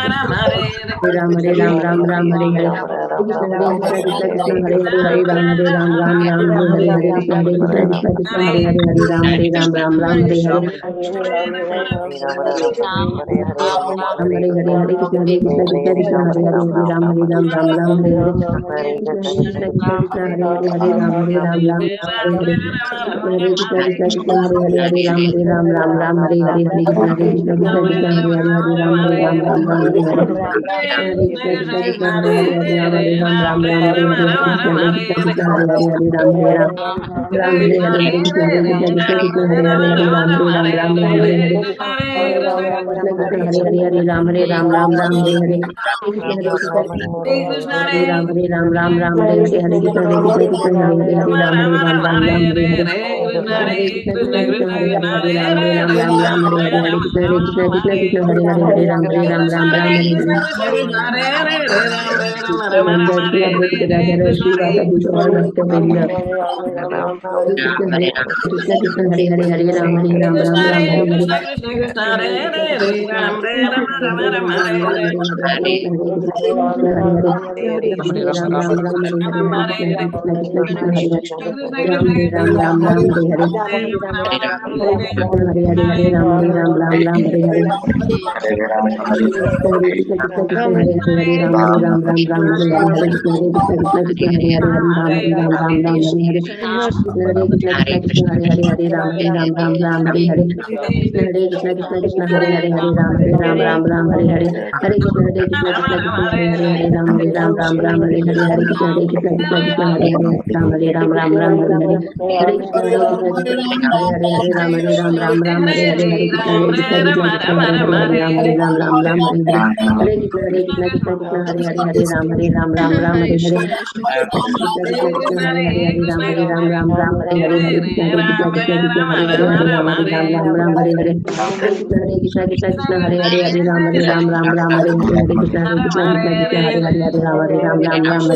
Ram Hare Hare Hare Ram Hare Ram Ram Ram Hare Hare Hare Krishna Krishna Krishna Hare Hare Hare Ram Hare Ram Ram Ram Hare Hare Hare Krishna Krishna Krishna Hare Hare Hare Ram Hare Ram Ram Ram Hare Hare Ram Hare Hare Hare Krishna Krishna Krishna Hare Hare Hare Ram Hare Ram Ram Ram Hare Hare Krishna Krishna Krishna Hare Hare Hare Ram Hare Ram Ram Ram Hare Hare Krishna Krishna Krishna Hare Hare Hare Ram Hare Ram Ram Ram Hare Hare Hare Krishna Krishna Krishna Hare Hare Hare Ram Hare Ram Ram Ram Hare Hare Hare Krishna Krishna Hare Hare Hare Ram Hare Ram Ram Ram Hare Hare Hare Krishna Krishna Hare Hare Hare Ram Hare Ram Ram Hare Hare Hare Krishna Krishna Hare Hare Hare Ram Hare Ram Ram Ram Hare Hare Krishna Krishna Hare Hare Hare Ram Hare Ram Ram Ram Hare Hare Krishna Krishna Hare Ram Hare Ram Ram Ram Hare Hare Hare Krishna Krishna Hare Hare Hare Ram Hare Ram Ram Ram Hare Hare Krishna Krishna Hare Hare Hare Ram Hare Ram Ram Ram Hare Hare Hare Krishna Krishna Hare Hare Hare Ram Hare Ram Ram Ram Hare Hare Gandharva Brotradhara Srivasa Bhushan Bhaktavrinda Hare Krishna Krishna Hare Hare Hare Ram Hare Ram Ram Ram Hare Hare Krishna Hare Krishna Krishna Krishna Hare Ram Ram Ram Hare Hare Hare Krishna Krishna Hare Hare Ram Hare Ram Ram Ram Hare Hare Hare Krishna Krishna Hare Hare Ram Hare Ram Ram Ram Hare Hare Krishna Hare Hare Hare Ram Hare Ram Ram Ram Hare Hare Krishna Krishna Krishna Hare Hare Hare Ram Hare Ram Ram Ram Hare Hare Hare Krishna Krishna Hare Hare Hare Ram Hare Ram Ram Ram Hare Hare Krishna Krishna Hare Hare Hare Ram Hare Ram Ram Ram Hare Hare Krishna Krishna Hare Hare Hare Ram Hare Ram Ram Ram Hare Hare Hare Krishna Krishna Hare Hare Hare Ram Hare Ram Ram Ram Hare Hare Hare Krishna Krishna Hare Hare Ram Hare Ram Ram Ram Hare Hare Hare Krishna Hare Hare Hare Ram Hare Ram Ram Ram Hare Hare Hare Krishna Krishna Hare Hare Hare Ram Hare Ram Ram Ram Hare Hare Hare Krishna Hare Hare Hare Ram Hare Ram Ram Ram Hare Hare Krishna Krishna Hare Hare Hare Ram Hare Ram Ram Ram Hare Hare Hare Krishna Krishna Hare Hare Hare Ram Hare Ram Ram Ram Hare Hare Hare Krishna Hare Hare Hare Ram Hare Ram Ram Ram Hare Hare Hare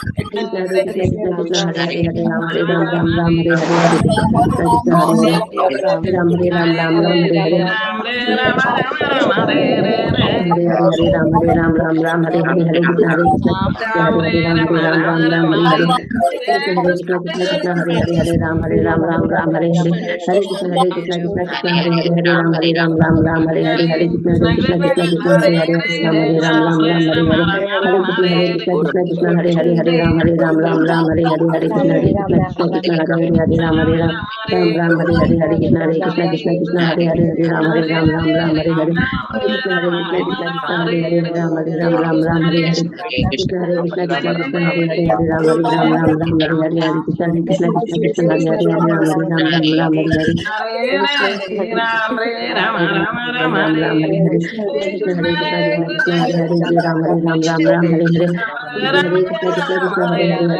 Krishna Krishna Hare Hare Hare Ram Hare Ram Ram Ram Hare Hare Krishna Hare Krishna Hare Hare Ram Hare Ram Ram Ram Hare Hare Hare Krishna Krishna Hare Hare Ram Hare Ram Ram Ram Hare Hare Hare Hare Hare Ram Hare Ram Ram Ram Hare Hare Hare Krishna Hare Hare Ram Hare Ram Ram Ram Hare Hare Krishna Krishna Hare Hare Ram Hare Ram Ram Ram Hare Hare Hare Krishna Hare Hare Ram Hare Ram Ram Ram Hare Hare Hare Krishna Hare Hare Ram Hare Ram Ram Ram Hare Hare Hare Krishna Hare Hare Ram Hare Ram Ram Ram Hare Hare Hare Krishna Krishna Hare Hare Ram Hare Ram Ram Hare Hare Hare Krishna Hare Hare Ram Hare Ram Ram Ram Hare Hare Hare Krishna Krishna Hare Hare Ram Hare Ram Ram Ram Hare Hare Krishna Krishna Hare Hare Ram Hare Ram Ram Ram Hare Hare Hare Krishna Krishna Hare Hare Ram Hare Ram Ram Ram Hare Hare Ram Ram Hare Hare Krishna Hare Krishna Hare Hare Ram Hare Ram Ram Ram Hare Hare Hare Krishna Krishna Krishna Hare Hare Hare Ram Ram Ram Hare Hare Hare Krishna Krishna Hare Hare Hare Ram Ram Ram Hare Hare Hare Hare Hare Ram Ram Hare Hare Krishna Hare Krishna Krishna Krishna Hare Hare Ram Ram Hare Hare Hare Krishna Krishna Hare Hare Hare Ram Ram Hare Hare Krishna Krishna Krishna Hare Hare Hare Ram Hare Hare Krishna Hare Krishna Krishna Krishna Hare Hare Hare Ram Hare Hare Hare Krishna Krishna Krishna Krishna Hare Hare Ram Hare Hare Hare Krishna Krishna Krishna Krishna Hare Hare Hare Ram Hare Hare Krishna Krishna Krishna Hare Hare Hare Ram Hare Hare Krishna Hare Krishna Krishna Krishna Hare Hare Hare Ram Hare Hare Hare Krishna Hare Krishna Krishna Krishna Hare Hare Hare Ram Hare Hare Krishna Hare Krishna Krishna Krishna Hare Hare Hare Ram Hare Hare Hare Krishna Hare Krishna Krishna Krishna Hare Hare Hare Ram Hare Hare Krishna Hare Krishna Krishna Krishna Hare Hare Hare Ram Hare Hare Hare Krishna Krishna Krishna Hare Hare Hare Ram Hare Hare Hare Krishna Krishna Krishna Krishna Hare Hare Hare Ram Hare Hare Krishna Hare Krishna Krishna Krishna Hare Hare Hare Ram Hare Hare Hare Hare Hare Krishna Krishna Krishna Hare Hare Hare Ram Hare Hare Hare Krishna Krishna Krishna Hare Hare Hare Ram Hare Hare Hare Krishna Krishna Krishna Krishna Hare Hare Hare Ram Hare Hare Krishna Hare Krishna Krishna Krishna Hare Hare Hare Ram Hare Hare Hare Krishna Hare Krishna Krishna Krishna Hare Hare Hare Ram Hare Hare Krishna Krishna Krishna Krishna Hare Hare Ram Hare Hare Hare Krishna Hare Krishna Krishna Krishna Hare Hare Hare Ram Hare Hare Hare Krishna Krishna Krishna Hare Hare Hare Ram Hare Hare Hare Krishna Krishna Krishna Krishna Hare Hare Ram Hare Hare Hare Ram Hare Hare Krishna Hare Krishna Krishna Krishna Hare Hare Hare Ram Hare Hare Hare Krishna Hare Krishna Krishna Krishna Hare Hare Hare Ram Hare Hare Hare Krishna Hare Krishna Krishna Krishna Hare Hare Hare Ram Hare Hare Krishna Hare Krishna Krishna Krishna Hare Hare Hare Ram Hare Hare Hare Krishna Hare Krishna Krishna Krishna Hare Hare Ram Hare Hare Hare Krishna Hare Krishna Krishna Krishna Hare Hare Hare Ram Hare Hare Hare Krishna Hare Krishna Krishna Hare Hare Hare Hare Hare Krishna Krishna Krishna Hare Hare Hare Ram Hare Hare Hare Krishna Hare Krishna Krishna Krishna Hare Hare Hare Ram Hare Hare Hare Krishna Hare Krishna Krishna Krishna Hare Hare Ram Hare Hare Hare Krishna Hare Krishna Krishna Krishna Hare Hare Hare Ram Hare Hare Hare Krishna Krishna Hare Hare Hare Ram Hare Hare Hare Krishna Krishna Krishna Krishna Hare Hare Hare Ram Hare Hare Ram Hare Hare Hare Krishna Krishna Krishna Hare Hare Hare Ram Hare Hare Hare Krishna Krishna Krishna Hare Hare Hare Ram Hare Hare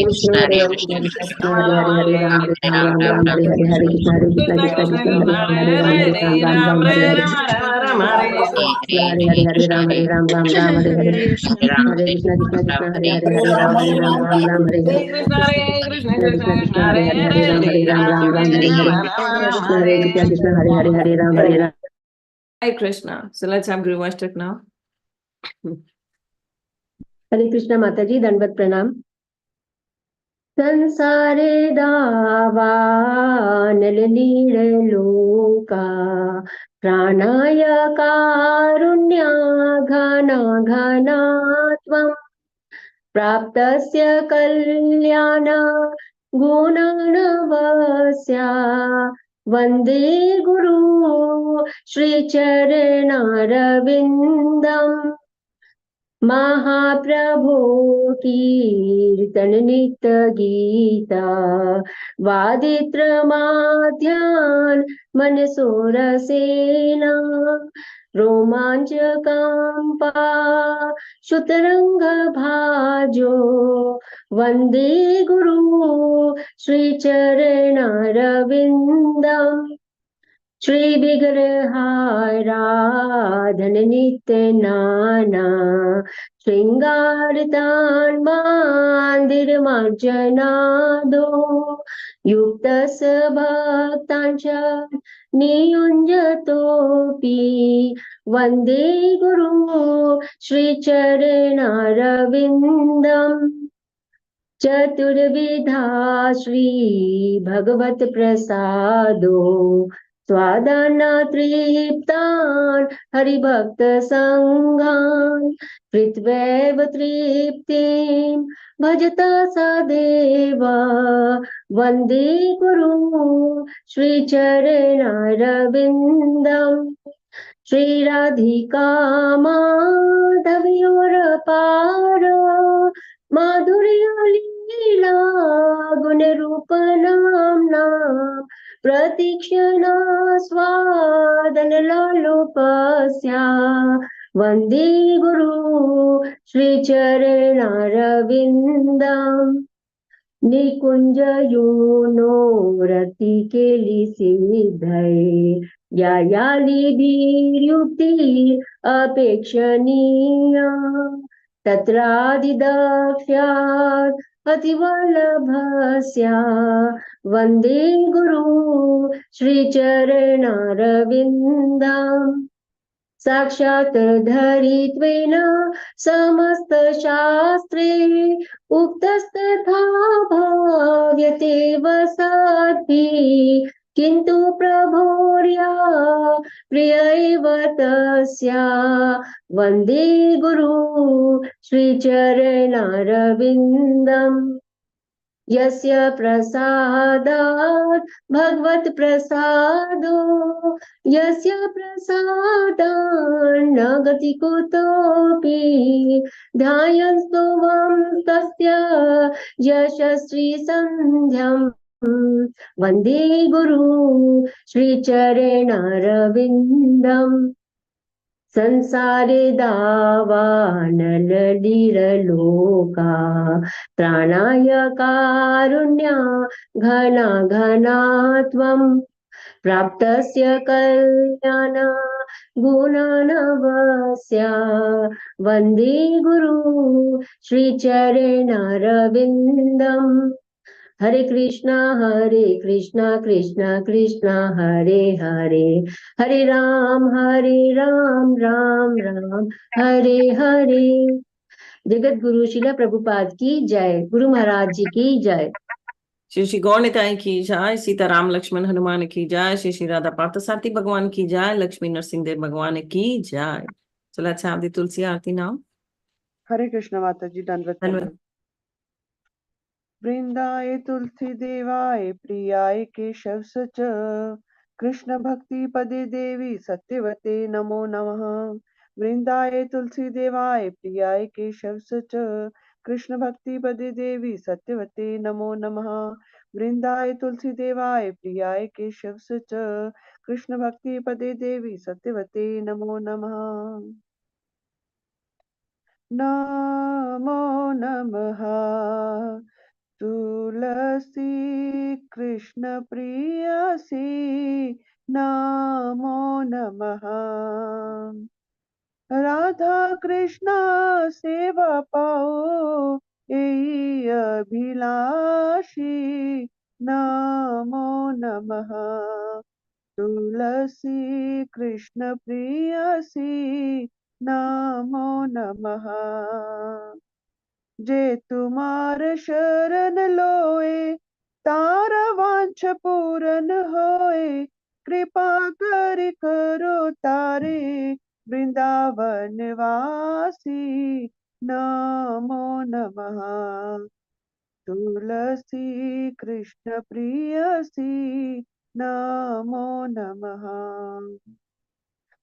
Krishna Hare Krishna Krishna Krishna Hare Hare Hare Ram Hare Hare Hare Krishna Krishna Krishna Krishna Hare Hare Ram Hare Hare Krishna Hare Hare Hare Ram Hare Hare Hare Krishna Krishna Krishna Hare Hare Hare Ram Hare Hare Krishna Krishna Krishna Hare Hare Hare Ram Hare Hare Krishna Hare Krishna Krishna Hare Hare Hare Ram Hare Hare Hi Krishna. So let's have Guru Ashtak now. Hare Krishna Mataji, Dandavat Pranam. संसारे दावा नलनील लोका प्राणाय कारुण्या घना घना त्वं प्राप्तस्य कल्याण गुणनवस्या वन्दे गुरु श्रीचरणारविन्दम् महाप्रभो कीर्तन नित्य गीता वादित्र माध्यान मनसोरसेना रोमांचकांपा शुतरंग भाजो वंदे गुरु श्रीचरणारविन्दम् श्री विग्रहाराधन नित्य नाना श्रृंगारतान मंदिर मार्जनादो युक्त भक्तांच नियुंजतोपि वंदे गुरु श्रीचरणारविन्दम् चतुर्विधा श्री भगवत प्रसादो स्वादान्न तृप्तान् हरिभक्तसङ्घान् कृत्वैव तृप्तिं भजत सदेवा वन्दे गुरु श्रीचरणारविन्दम् श्रीराधिका माधवयोरपार माधुर्यलीला गुणरूपनाम्ना प्रतीक्षणा स्वादनलोलुपस्या वन्दे गुरु श्रीचरणारविन्दम् निकुञ्जयूनो रतिकेलिसिद्धये यायालिभिर्युक्ति अपेक्षणीया तत्रादिदक्ष्यात् अतिवल्लभस्या वन्दे गुरु श्रीचरणारविन्दम् साक्षात् धरित्वेन समस्तशास्त्रे उक्तस्तथा भाव्यतेव सद्भिः किन्तु प्रभोर्या प्रियैव तस्या वन्दे गुरु श्रीचरणारविन्दम् यस्य प्रसादात् भगवत् प्रसादो यस्य प्रसादान् न गति कुतोऽपि ध्यायन्तोमं तस्य यशस्वी सन्ध्यम् वन्दे गुरु श्रीचरणारविन्दम् संसारे दावानललिरलोका त्राणाय कारुण्या घना घना त्वम् प्राप्तस्य कल्याण गुणानवस्या वन्दे गुरु श्रीचरणारविन्दम् हरे कृष्णा कृष्णा कृष्णा हरे हरे हरे राम राम राम हरे हरे। जगत गुरु शिला प्रभुपाद की जय। गुरु महाराज जी की जय। श्री श्री गौरनिताई की जय। सीताराम लक्ष्मण हनुमान की जय। श्री श्री राधा पार्थसारथी भगवान की जय। लक्ष्मी नरसिंह देव भगवान की जय। चला अच्छा आप दी तुलसी आरती नाम। हरे कृष्ण माता जी दंडवत प्रणाम। वृंदाय तुलसी देवाय प्रियाय केशव सच कृष्ण भक्ति पदे देवी सत्यवते नमो नमः। वृंदाय तुलसी देवाय प्रियाय केशव सच कृष्ण भक्ति पदे देवी सत्यवते नमो नमः। वृंदाय तुलसी देवाय प्रियाय केशव सच कृष्ण भक्ति पदे देवी सत्यवते नमो नमः। नमो नमः तुलसी कृष्ण प्रियसी नमो नमः। राधा कृष्ण सेवा पाओ यही अभिलाषी नमो नमः। तुलसी कृष्ण प्रियसी नमो नमः। जे तुम्हार शरण लोए तारा वांछ पूरन होए कृपा करि करो तारे वृंदावन वासी नमो नमः। तुलसी कृष्ण प्रियसी नमो नमः।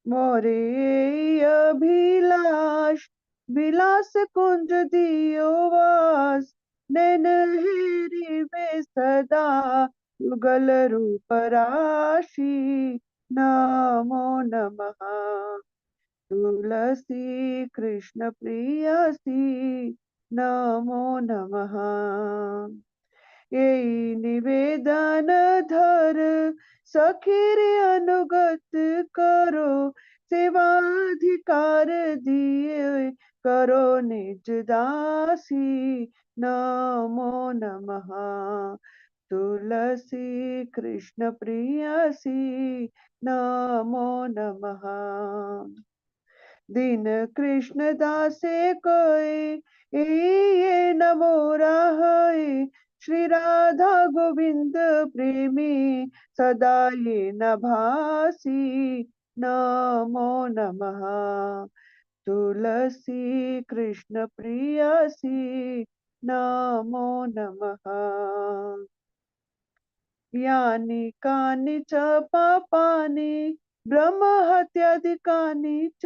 मोरे अभिलाष विलास कुंज दियो वास नैन हेरिवे सदा युगल रूप राशि नमो नमः। तुलसी कृष्ण प्रियसी नमो नमः। यही निवेदन धर सखीर अनुगत करो सेवाधिकार दिए करो निज दासी नमो नमः। तुलसी कृष्ण प्रियसी नमो नमः। दीन कृष्ण दासे कोई ये नमो राहै श्री राधा गोविंद प्रेमी सदा ये नभासी नमो नमः। तुलसी कृष्ण प्रियसी नमो नमः। यानि कानि च पापानि ब्रह्महत्यादिकानि च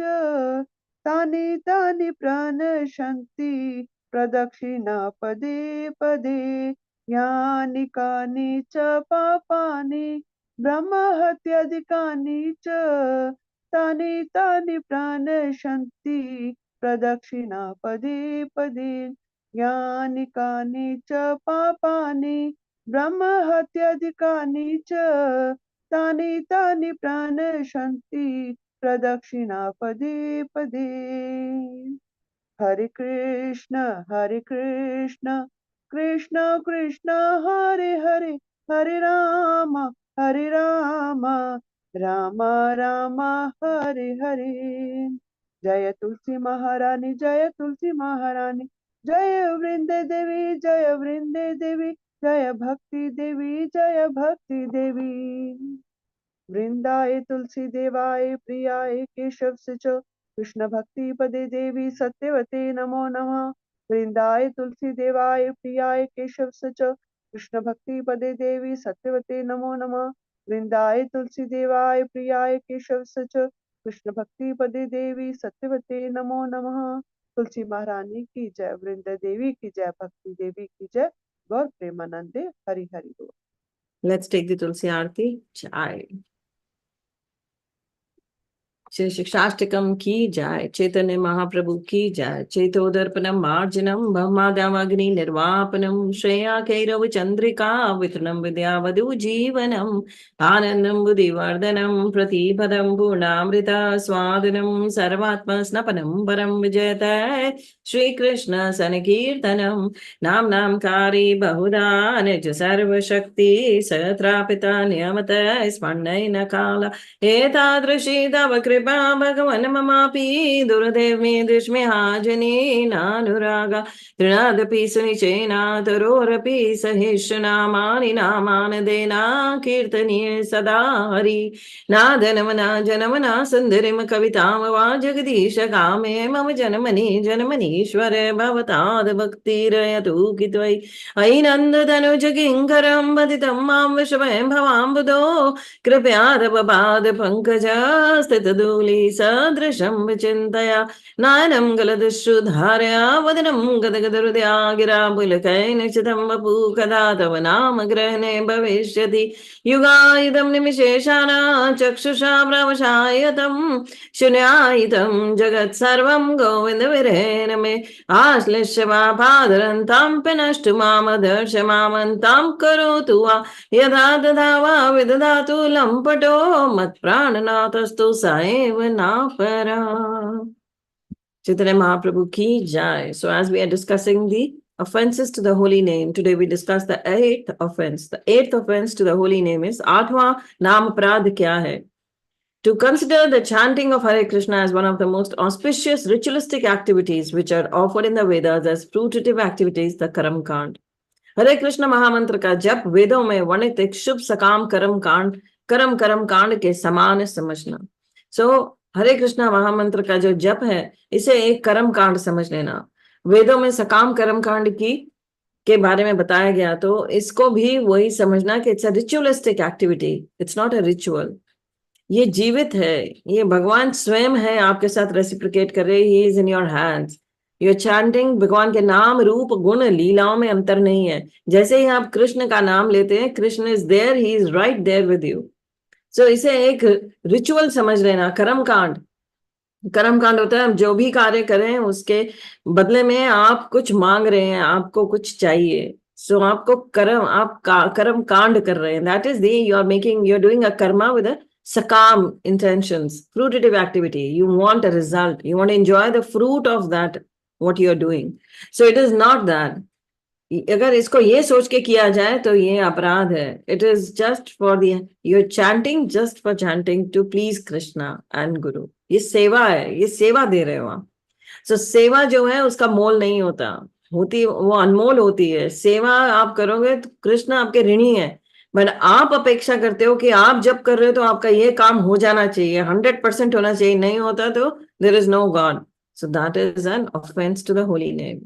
तानि तानि प्रणश्यन्ति प्रदक्षिणा पदे पदे। यानि कानि च पापानि ब्रह्महत्यादिकानि च तानि तानि प्रणश्यन्ति प्रदक्षिणा पदे पदे। यानि कानि च पापानि ब्रह्महत्यादिकानि च तानि तानि प्रणश्यन्ति प्रदक्षिणा पदे पदे। हरे कृष्ण कृष्ण कृष्ण हरे हरे, हरे राम राम राम हरे हरे। जय तुलसी महारानी, जय तुलसी महारानी, जय वृंदे देवी, जय वृंदे देवी, जय भक्ति देवी, जय भक्ति देवी। वृंदाए तुलसी देवाय प्रियाय केशव से च कृष्ण भक्ति पदे देवी सत्यवते नमो नमः। वृंदाए तुलसी देवाय प्रियाय केशव से च कृष्ण भक्ति पदे देवी सत्यवते नमो नमः। वृंदाए तुलसी देवाय प्रियाय केशव से च कृष्ण भक्ति पदे देवी सत्यवते नमो नमः। तुलसी महारानी की जय, वृंदा देवी की जय, भक्ति देवी की जय, गौर प्रेमानंदे हरि हरि बोल। Let's take the Tulsi Aarti. Jai. Shri शिक्षाष्टकम की जाय, चैतन्य महाप्रभु की जाय, चैतोदर्पणम मार्जनम ब्रह्मादावग्नि निर्वापनम श्रेया कैरव चंद्रिका वितरणम विद्यावधु जीवनम आनंदम बुद्धिवर्धनम प्रतिपदम पूर्णामृता स्वादनम सर्वात्म स्नपनम परम विजयत श्री कृष्ण संकीर्तनम नाम नामकारी बहुधा निज सर्वशक्ति सत्रापिता नियमत स्मरणेन काल एतादृशी तव कृपा भगवन् ममापि दुर्दैवे दुष्मे हाजने नानुरागा तृणादपि सुनिचेनातरोरपि सहिष्णुनामानि नामानदेना कीर्तनीय सदा हरि नादनमना जनमना सुन्दरिम कवितां वा जगदीश कामे मम जन्मनीश्वर भवताद् भक्तिरयतु कि त्वयि अयि नन्दधनुज किङ्करं वदितं मां विश्वं भवाम्बुधो कृपया तव पाद पंकज स्थित धूलि सदृशं विचिन्तया नयनं गलदश्रुधारया वदनं गदगदहृदया गिरा पुलकैर्निश्चितं वपु कदा तव नाम ग्रहणे भविष्यति युगायुधं निमिषेशाना चक्षुषा प्रवशायतं शून्यायितं जगत्सर्वं गोविन्दविरहेण मे आश्लिष्य वा पादरन्तां पिनष्टु मामदर्श मामन्तां करोतु वा यदा तथा वा विदधातु लम्पटो मत्प्राणनाथस्तु स एव नापरा। Chaitanya Mahaprabhu ki jai. So as we are discussing the offenses to the holy name, today we discuss the eighth offense. The eighth offense to the holy name is Atma Nam Prad kya hai? To consider the chanting of Hare Krishna as one of the most auspicious ritualistic activities which are offered in the Vedas as fruitative activities, the Karam Kand. हरे कृष्ण महामंत्र का जप वेदों में वर्णित एक शुभ सकाम कर्म कांड के समान समझना। हरे कृष्ण महामंत्र का जो जप है इसे एक कर्म कांड समझ लेना। वेदों में सकाम कर्म कांड के बारे में बताया गया, तो इसको भी वही समझना कि it's a ritualistic activity, it's not a ritual. ये जीवित है, ये भगवान स्वयं है आपके साथ रेसिप्रोकेट कर रहे, he is in your hands. You're chanting, भगवान के नाम रूप गुण लीलाओं में अंतर नहीं है। जैसे ही आप कृष्ण का नाम लेते हैं, Krishna is there, he is right there with you. So इसे एक रिचुअल समझ लेना। कर्म कांड होता है हम जो भी कार्य करें उसके बदले में आप कुछ मांग रहे हैं, आपको कुछ चाहिए, सो आपको कर्म कांड कर रहे हैं। That is you are doing a karma with a sakam intentions, fruitative activity. You want a result, you want to enjoy the fruit of that what you are doing. So it is not that. अगर इसको ये सोच के किया जाए तो ये अपराध है। It is just for you're chanting just for chanting to please Krishna and Guru. ये सेवा है, ये सेवा दे रहे हो आप। So सेवा जो है उसका मोल नहीं होता। होती, वो अनमोल होती है। सेवा आप करोगे तो कृष्ण आपके ऋणी है, बट आप अपेक्षा करते हो कि आप जब कर रहे हो तो आपका ये काम हो जाना चाहिए, 100% होना चाहिए, नहीं होता तो there is no God. So that is an offence to the holy name.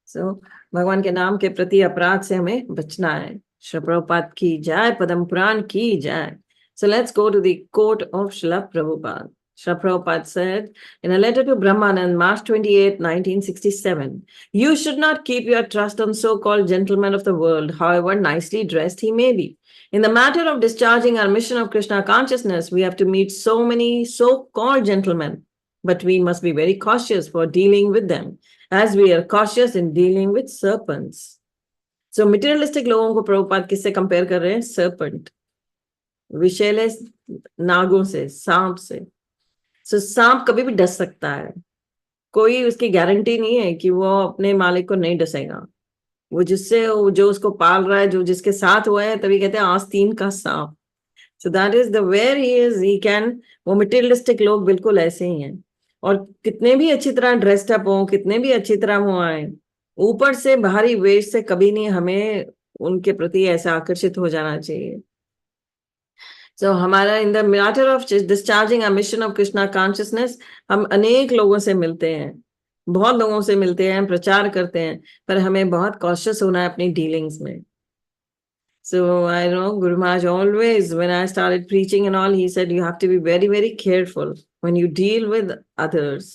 So भगवान के नाम के प्रति अपराध से हमें बचना है। श्री प्रभुपाद की जय, पद्म पुराण की जय। So let's go to the quote of Srila Prabhupada. Srila Prabhupada said in a letter to Brahmanand, March 28, 1967, "You should not keep your trust on so-called gentlemen of the world, however nicely dressed he may be. In the matter of discharging our mission of Krishna consciousness, we have to meet so many so-called gentlemen, but we must be very cautious for dealing with them, as we are cautious in dealing with serpents." So materialistic लोगों को प्रभुपाद किससे compare कर रहे हैं? Serpent, विषैले नागों से, सांप से। सो सांप कभी भी डस सकता है, कोई उसकी गारंटी नहीं है कि वो अपने मालिक को नहीं डसेगा। वो जिससे, जो उसको पाल रहा है, जो जिसके साथ हुआ है, तभी कहते हैं आस्तीन का सांप। So that is the where he is, he can. वो मटेरियलिस्टिक लोग बिल्कुल ऐसे ही हैं, और कितने भी अच्छी तरह ड्रेस्ड अप हो, कितने भी अच्छी तरह वो आए, ऊपर से बाहरी वेश से कभी नहीं हमें उनके प्रति ऐसा आकर्षित हो जाना चाहिए। सो हमारा in the matter of discharging a mission of Krishna consciousness, हम अनेक लोगों से मिलते हैं, बहुत लोगों से मिलते हैं, प्रचार करते हैं, पर हमें बहुत कॉशियस होना है अपनी डीलिंग्स में। So I know Guru Maharaj always, when I started preaching and all, he said you have to be very, very careful when you deal with others.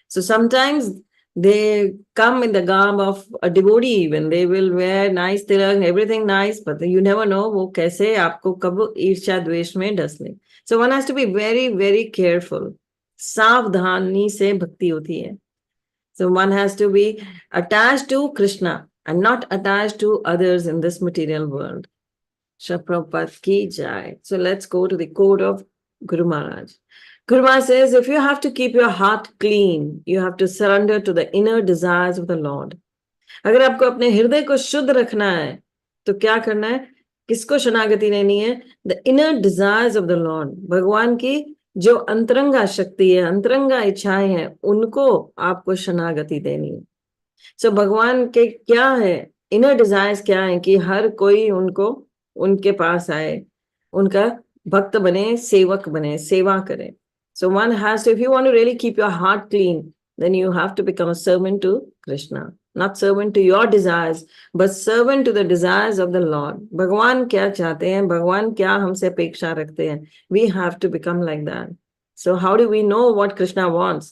So sometimes they come in the garb of a devotee, even they will wear nice tilak, everything nice, but you never know वो कैसे आपको कब ईर्ष्या द्वेष में डस ले। So one has to be very, very careful. सावधानी से भक्ति होती है। So one has to be attached to Krishna and not attached to others in this material world. Shri Prabhupada ki jai. So let's go to the quote of Guru Maharaj. Guru Maharaj says, if you have to keep your heart clean, you have to surrender to the inner desires of the Lord. अगर आपको अपने हृदय को शुद्ध रखना है तो क्या करना है? किसको शरणागति लेनी है? The inner desires of the Lord, भगवान की जो अंतरंगा शक्ति है, अंतरंगा इच्छाएं हैं, उनको आपको शरणागति देनी है। सो भगवान के क्या है इनर डिजायर्स, क्या है कि हर कोई उनको, उनके पास आए, उनका भक्त बने, सेवक बने, सेवा करे। So one has to, if you want to really keep your heart clean, then you have to become a servant to Krishna, not servant to your desires, but servant to the desires of the Lord. भगवान क्या चाहते हैं, भगवान क्या हमसे अपेक्षा रखते हैं, we have to become like that. So how do we know what Krishna wants?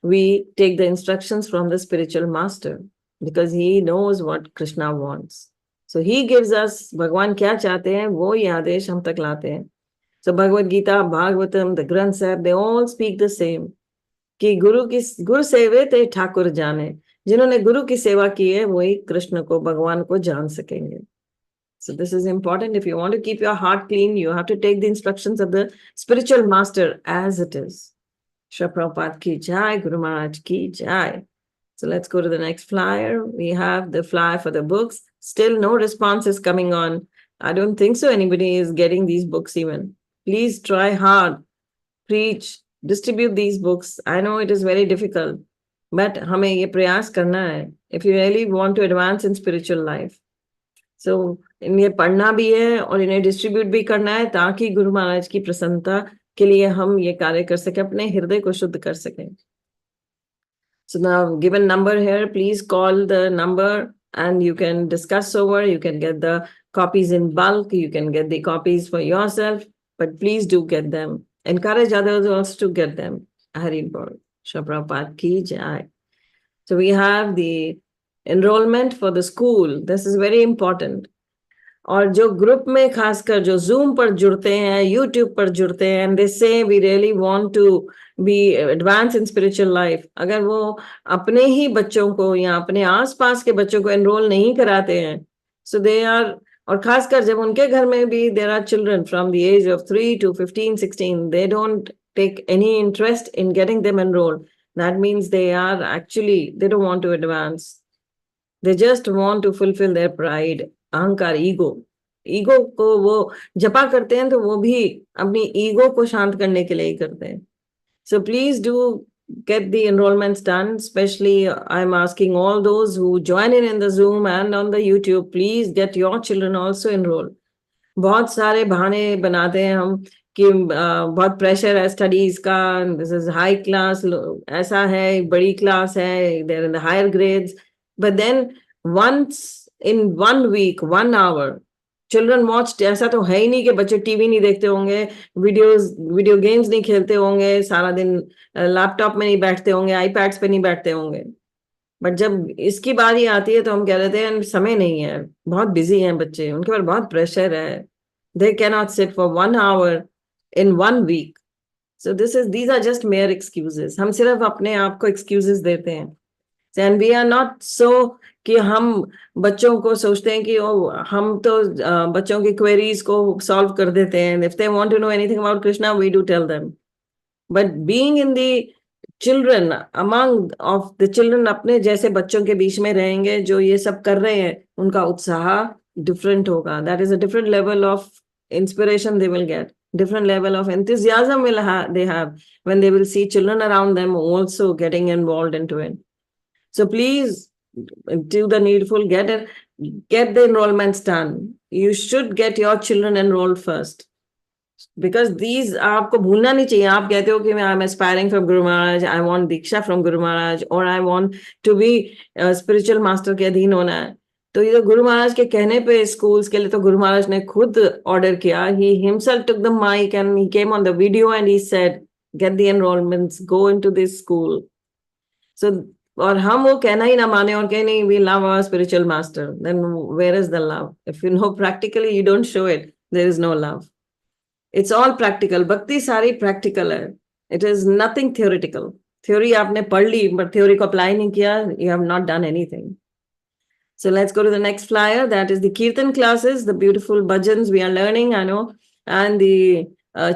We take the instructions from the spiritual master, because he knows what Krishna wants. So he gives us, भगवान क्या चाहते हैं वो ही आदेश हम तक लाते हैं। So Bhagavad Gita, Bhagavatam, the Granth Sahib, they all speak the same, कि गुरु सेवे ते ठाकुर जाने, जिन्होंने गुरु की सेवा की है वही कृष्ण को, भगवान को जान सकेंगे। So this is important. If you want to keep your heart clean, you have to take the instructions of the spiritual master as it is. Shri Prabhupada ki jai, Guru Maharaj ki jai. So let's go to the next flyer. We have the flyer for the books. Still no response is coming on. I don't think so anybody is getting these books even. Please try hard. Preach, distribute these books. I know it is very difficult, but हमें ये प्रयास करना है if you really want to advance in spiritual life. So इन्हें पढ़ना भी है और इन्हें डिस्ट्रीब्यूट भी करना है, ताकि गुरु महाराज की प्रसन्नता के लिए हम ये कार्य कर सकें, अपने हृदय को शुद्ध कर सकें। So now given number here, please call the number and you can discuss over, you can get the copies in bulk, you can get the copies for yourself, but please do get them. Encourage others also to get them. Hari Bol. Shri Prabhupada ki jai. So we have the enrollment for the school. This is very important. और जो group में खासकर जो zoom पर जुड़ते हैं, YouTube पर जुड़ते हैं, and they say we really want to be advance in spiritual life, अगर वो अपने ही बच्चों को या अपने आसपास के बच्चों को एनरोल नहीं कराते हैं, सो दे आर, और खासकर जब उनके घर में भी there are children from the age of 3 to 15, 16, they don't take any interest in getting them enrolled, that means they are actually, they don't want to advance, they just want to fulfil their pride, अहंकार, ego को वो जपा करते हैं, तो वो भी अपनी ईगो को शांत करने के लिए ही करते हैं। So please do get the enrollments done. Especially, I'm asking all those who join in the Zoom and on the YouTube, please get your children also enrolled. बहुत सारे बहाने बनाते हैं हम कि बहुत प्रेशर है स्टडीज का, दिस इज हाई क्लास, ऐसा है, बड़ी क्लास है, there in the higher grades, but then once in 1 week 1 hour children watch, ऐसा तो है ही नहीं कि बच्चे टीवी नहीं देखते होंगे, वीडियो गेम्स नहीं खेलते होंगे, सारा दिन लैपटॉप में नहीं बैठते होंगे, आईपैड्स पे नहीं बैठते होंगे, बट जब इसकी बारी आती है तो हम कह देते हैं समय नहीं है, बहुत बिजी हैं बच्चे, उनके ऊपर बहुत प्रेशर है, they can not sit for 1 hour in 1 week. So these are just mere excuses. हम सिर्फ अपने आप को excuses देते हैं, and we are not so कि हम बच्चों को सोचते हैं कि हम तो बच्चों की क्वेरीज को सॉल्व कर देते हैं. If they want to know anything about Krishna, we do tell them. But being in the children, among of the children, अपने जैसे बच्चों के बीच में रहेंगे जो ये सब कर रहे हैं, उनका उत्साह different होगा. That is a different level of inspiration they will get, different level of enthusiasm they have when they will see children around them also getting involved into it. So please do the needful, get the enrollments done. You should get your children enrolled first. Because these आपको भूलना नहीं चाहिए. आप कहते हो कि मैं I'm aspiring from Guru Maharaj, I want Diksha from Guru Maharaj, or I want to be spiritual master के अधीन होना है. तो ये तो गुरु महाराज के कहने पे स्कूल्स के लिए तो गुरु महाराज ने खुद ऑर्डर किया. He himself took the mic and he came on the video and he said, get the enrollments, go into this school. So और हम वो कहना ही ना माने और कहें नहीं, we love our spiritual master, then where is the love? If you know practically you don't show it, there is no love. It's all practical. Bhakti सारी practical है. It is nothing theoretical. Theory आपने पढ़ ली, but theory को apply नहीं किया, you have not done anything. So let's go to the next flyer. That is the Kirtan classes, the beautiful bhajans we are learning, I know, and the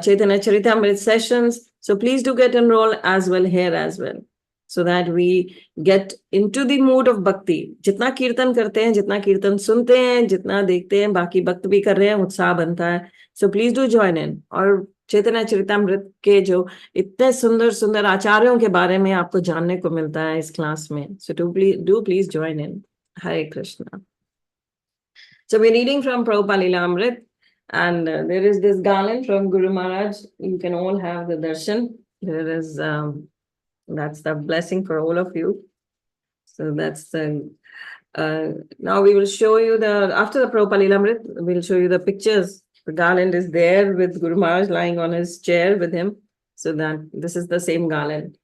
Chaitanya Charitamrita sessions. So please do get enrolled as well here as well, so that we get into the mood of bhakti. जितना कीर्तन करते हैं, जितना कीर्तन सुनते हैं, जितना देखते हैं, बाकी भक्त भी कर रहे हैं, उत्साह बनता है. So please do join in. और चैतन्य चरितामृत के जो इतने सुंदर सुंदर आचार्यों के बारे में आपको जानने को मिलता है इस क्लास में. So do please join in. Hare Krishna. So we're reading from Prabhupada Lilamrit, and there is this garland from Guru Maharaj. You can all have the darshan. There is that's the blessing for all of you. So that's the now we will show you after the Prabhupada Lilamrit, we'll show you the pictures. The garland is there with Guru Maharaj lying on his chair with him. So that this is the same garland.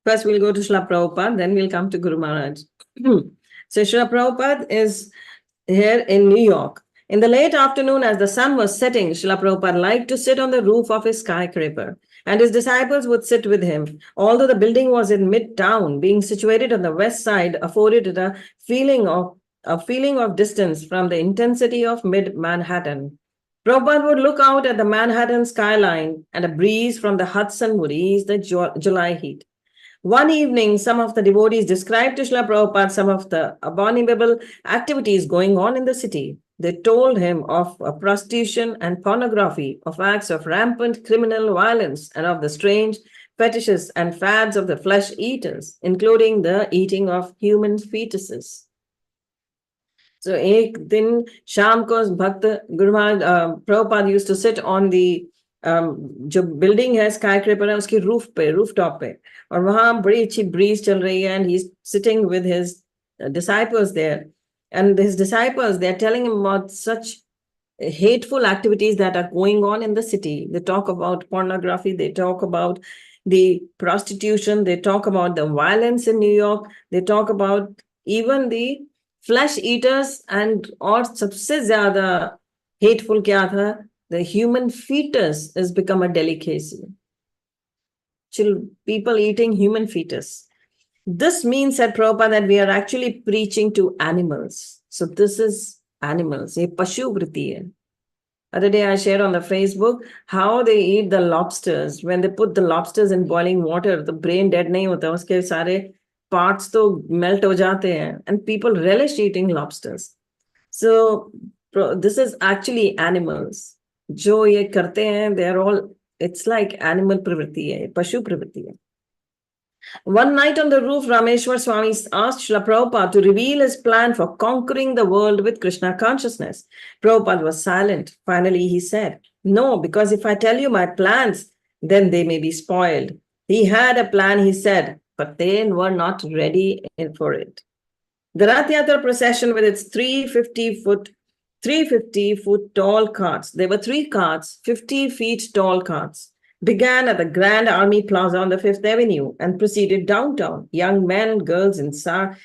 First we'll go to Srila Prabhupada, then we'll come to Guru Maharaj. So Srila Prabhupada is here in New York. In the late afternoon, as the sun was setting, Srila Prabhupada liked to sit on the roof of his skyscraper, and his disciples would sit with him. Although the building was in mid-town, being situated on the west side afforded it a feeling of distance from the intensity of mid-Manhattan. Prabhupada would look out at the Manhattan skyline, and a breeze from the Hudson would ease the July heat. One evening, some of the devotees described to Srila Prabhupada some of the abominable activities going on in the city. They told him of prostitution and pornography, of acts of rampant criminal violence, and of the strange fetishes and fads of the flesh eaters, including the eating of human fetuses. So, एक दिन शाम को भक्त Guru Maharaj Prabhupada used to sit on the जो building है स्काईक्रेपर है उसकी roof top पे, और वहां बड़ी अच्छी ब्रीज चल रही है, and he's sitting with his disciples there, and his disciples, they're telling him about such hateful activities that are going on in the city. They talk about pornography, they talk about the prostitution, they talk about the violence in New York, they talk about even the flesh eaters, and और सबसे ज्यादा hateful क्या था, the human fetus has become a delicacy. People eating human fetus. This means, said Prabhupada, that we are actually preaching to animals. So this is animals. Ye pashu vritti hai. Other day I shared on the Facebook how they eat the lobsters. When they put the lobsters in boiling water, the brain dead nahi hota, uske sare parts to melt ho jate hain, and people relish eating lobsters. So this is actually animals. जो ये करते हैं, they are all It's like animal pravritti hai, pashu pravritti hai. One night on the roof, Rameshwar Swami asked Srila Prabhupada to reveal his plan for conquering the world with Krishna consciousness. Prabhupada was silent. Finally, he said, "No, because if I tell you my plans, then they may be spoiled." He had a plan, he said, but they were not ready for it. The Rath Yatra procession with its 350 foot tall carts, there were 3 carts, 50 feet tall carts, began at the Grand Army Plaza on the 5th Avenue and proceeded downtown. Young men, girls in saris,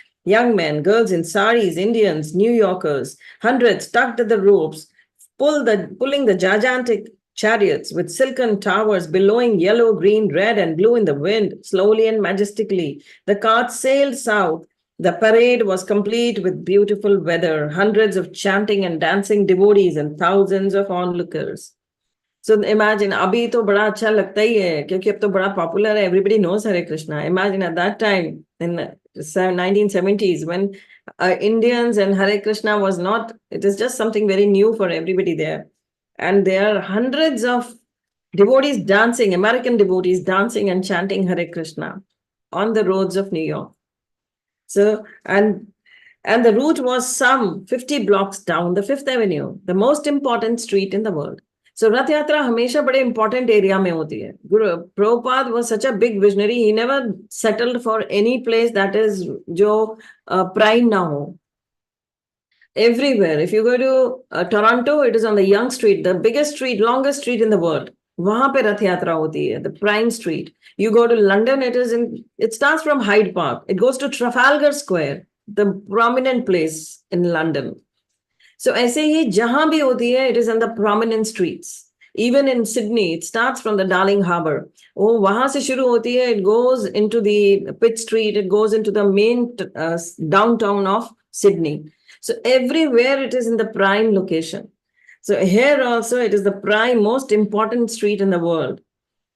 Indians, New Yorkers, hundreds tugged at the ropes, pulling the gigantic chariots with silken towers billowing yellow, green, red, and blue in the wind. Slowly and majestically, the carts sailed south. The parade was complete with beautiful weather, hundreds of chanting and dancing devotees, and thousands of onlookers. So imagine, abhi to bada acha lagta hi hai, kyunki ab to bada popular hai, everybody knows Hare Krishna. Imagine at that time, in the 1970s, when Indians and Hare Krishna was not, it is just something very new for everybody there. And there are hundreds of devotees dancing, American devotees dancing and chanting Hare Krishna on the roads of New York. So, and the route was some 50 blocks down the 5th Avenue, the most important street in the world. So Rath Yatra हमेशा बड़े important area में होती है. Guru Prabhupada was such a big visionary. He never settled for any place that is जो prime ना हो. Everywhere. If you go to Toronto, it is on the Yonge Street, the biggest street, longest street in the world. वहां पे रथ यात्रा होती है, the prime street. You go to London, it starts from Hyde Park. It goes to Trafalgar Square, the prominent place in London. So ऐसे ही जहां भी होती है, it is in the prominent streets. Even in Sydney, it starts from the Darling Harbour. Oh, वहां से शुरू होती है, it goes into the Pitt Street, it goes into the main downtown of Sydney. So everywhere it is in the prime location. So here also it is the prime, most important street in the world.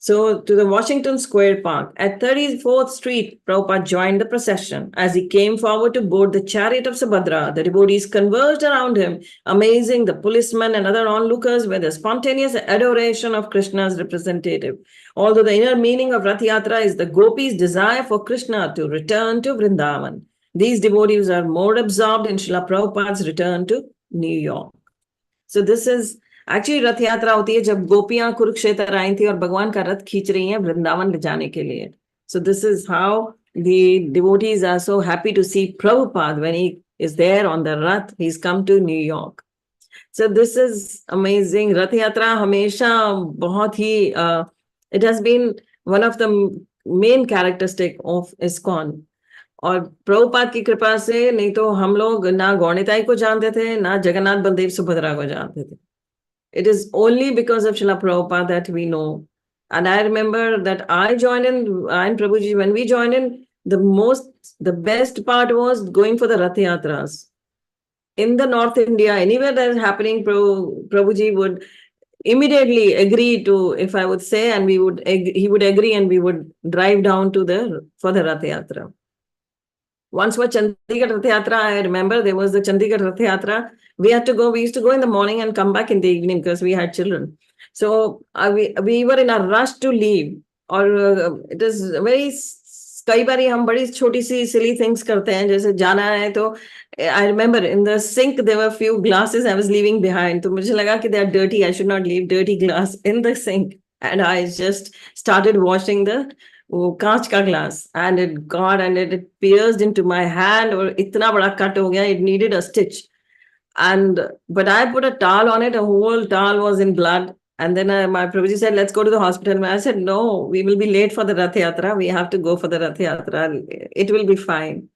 So to the Washington Square Park, at 34th Street, Prabhupada joined the procession. As he came forward to board the chariot of Subhadra, the devotees converged around him, amazing the policemen and other onlookers with a spontaneous adoration of Krishna's representative. Although the inner meaning of Rath Yatra is the gopis' desire for Krishna to return to Vrindavan, these devotees are more absorbed in Srila Prabhupada's return to New York. So this is actually रथ यात्रा होती है जब गोपियां कुरुक्षेत्र आई थी और भगवान का रथ खींच रही हैं वृंदावन ले जाने के लिए. So this is how the devotees are so happy to see Prabhupada when he is there on the rath. He's come to New York. So this is amazing. Rath Yatra हमेशा बहुत ही it has been one of the main characteristic of ISKCON. और प्रभुपाद की कृपा से नहीं तो हम लोग ना गौणिताई को जानते थे, ना जगन्नाथ बलदेव सुभद्रा को जानते थे. It is only because of Srila Prabhupada that we know. And I remember that I joined in, and Prabhuji, when we joined in, the best part was going for the Rath Yatras. In the North India, anywhere that is happening, Prabhuji would immediately agree to, if I would say, and he would agree and we would drive down for the Rath Yatra. Once for Chandigarh Rath Yatra, I remember there was the Chandigarh Rath Yatra. We used to go in the morning and come back in the evening because we had children. So we were in a rush to leave. Or it is very, कई बारी हम बड़ी छोटी सी silly things करते हैं, जैसे जाना है तो I remember in the sink there were a few glasses I was leaving behind. तो मुझे लगा कि they are dirty, I should not leave dirty glass in the sink. And I just started washing the कांच का glass, and it pierced into my hand और इतना बड़ा cut हो गया, it needed a stitch. But I put a towel on it, a whole towel was in blood. And then my Prabhuji said, let's go to the hospital. I said, no, we will be late for the Rath Yatra. We have to go for the Rath Yatra. It will be fine.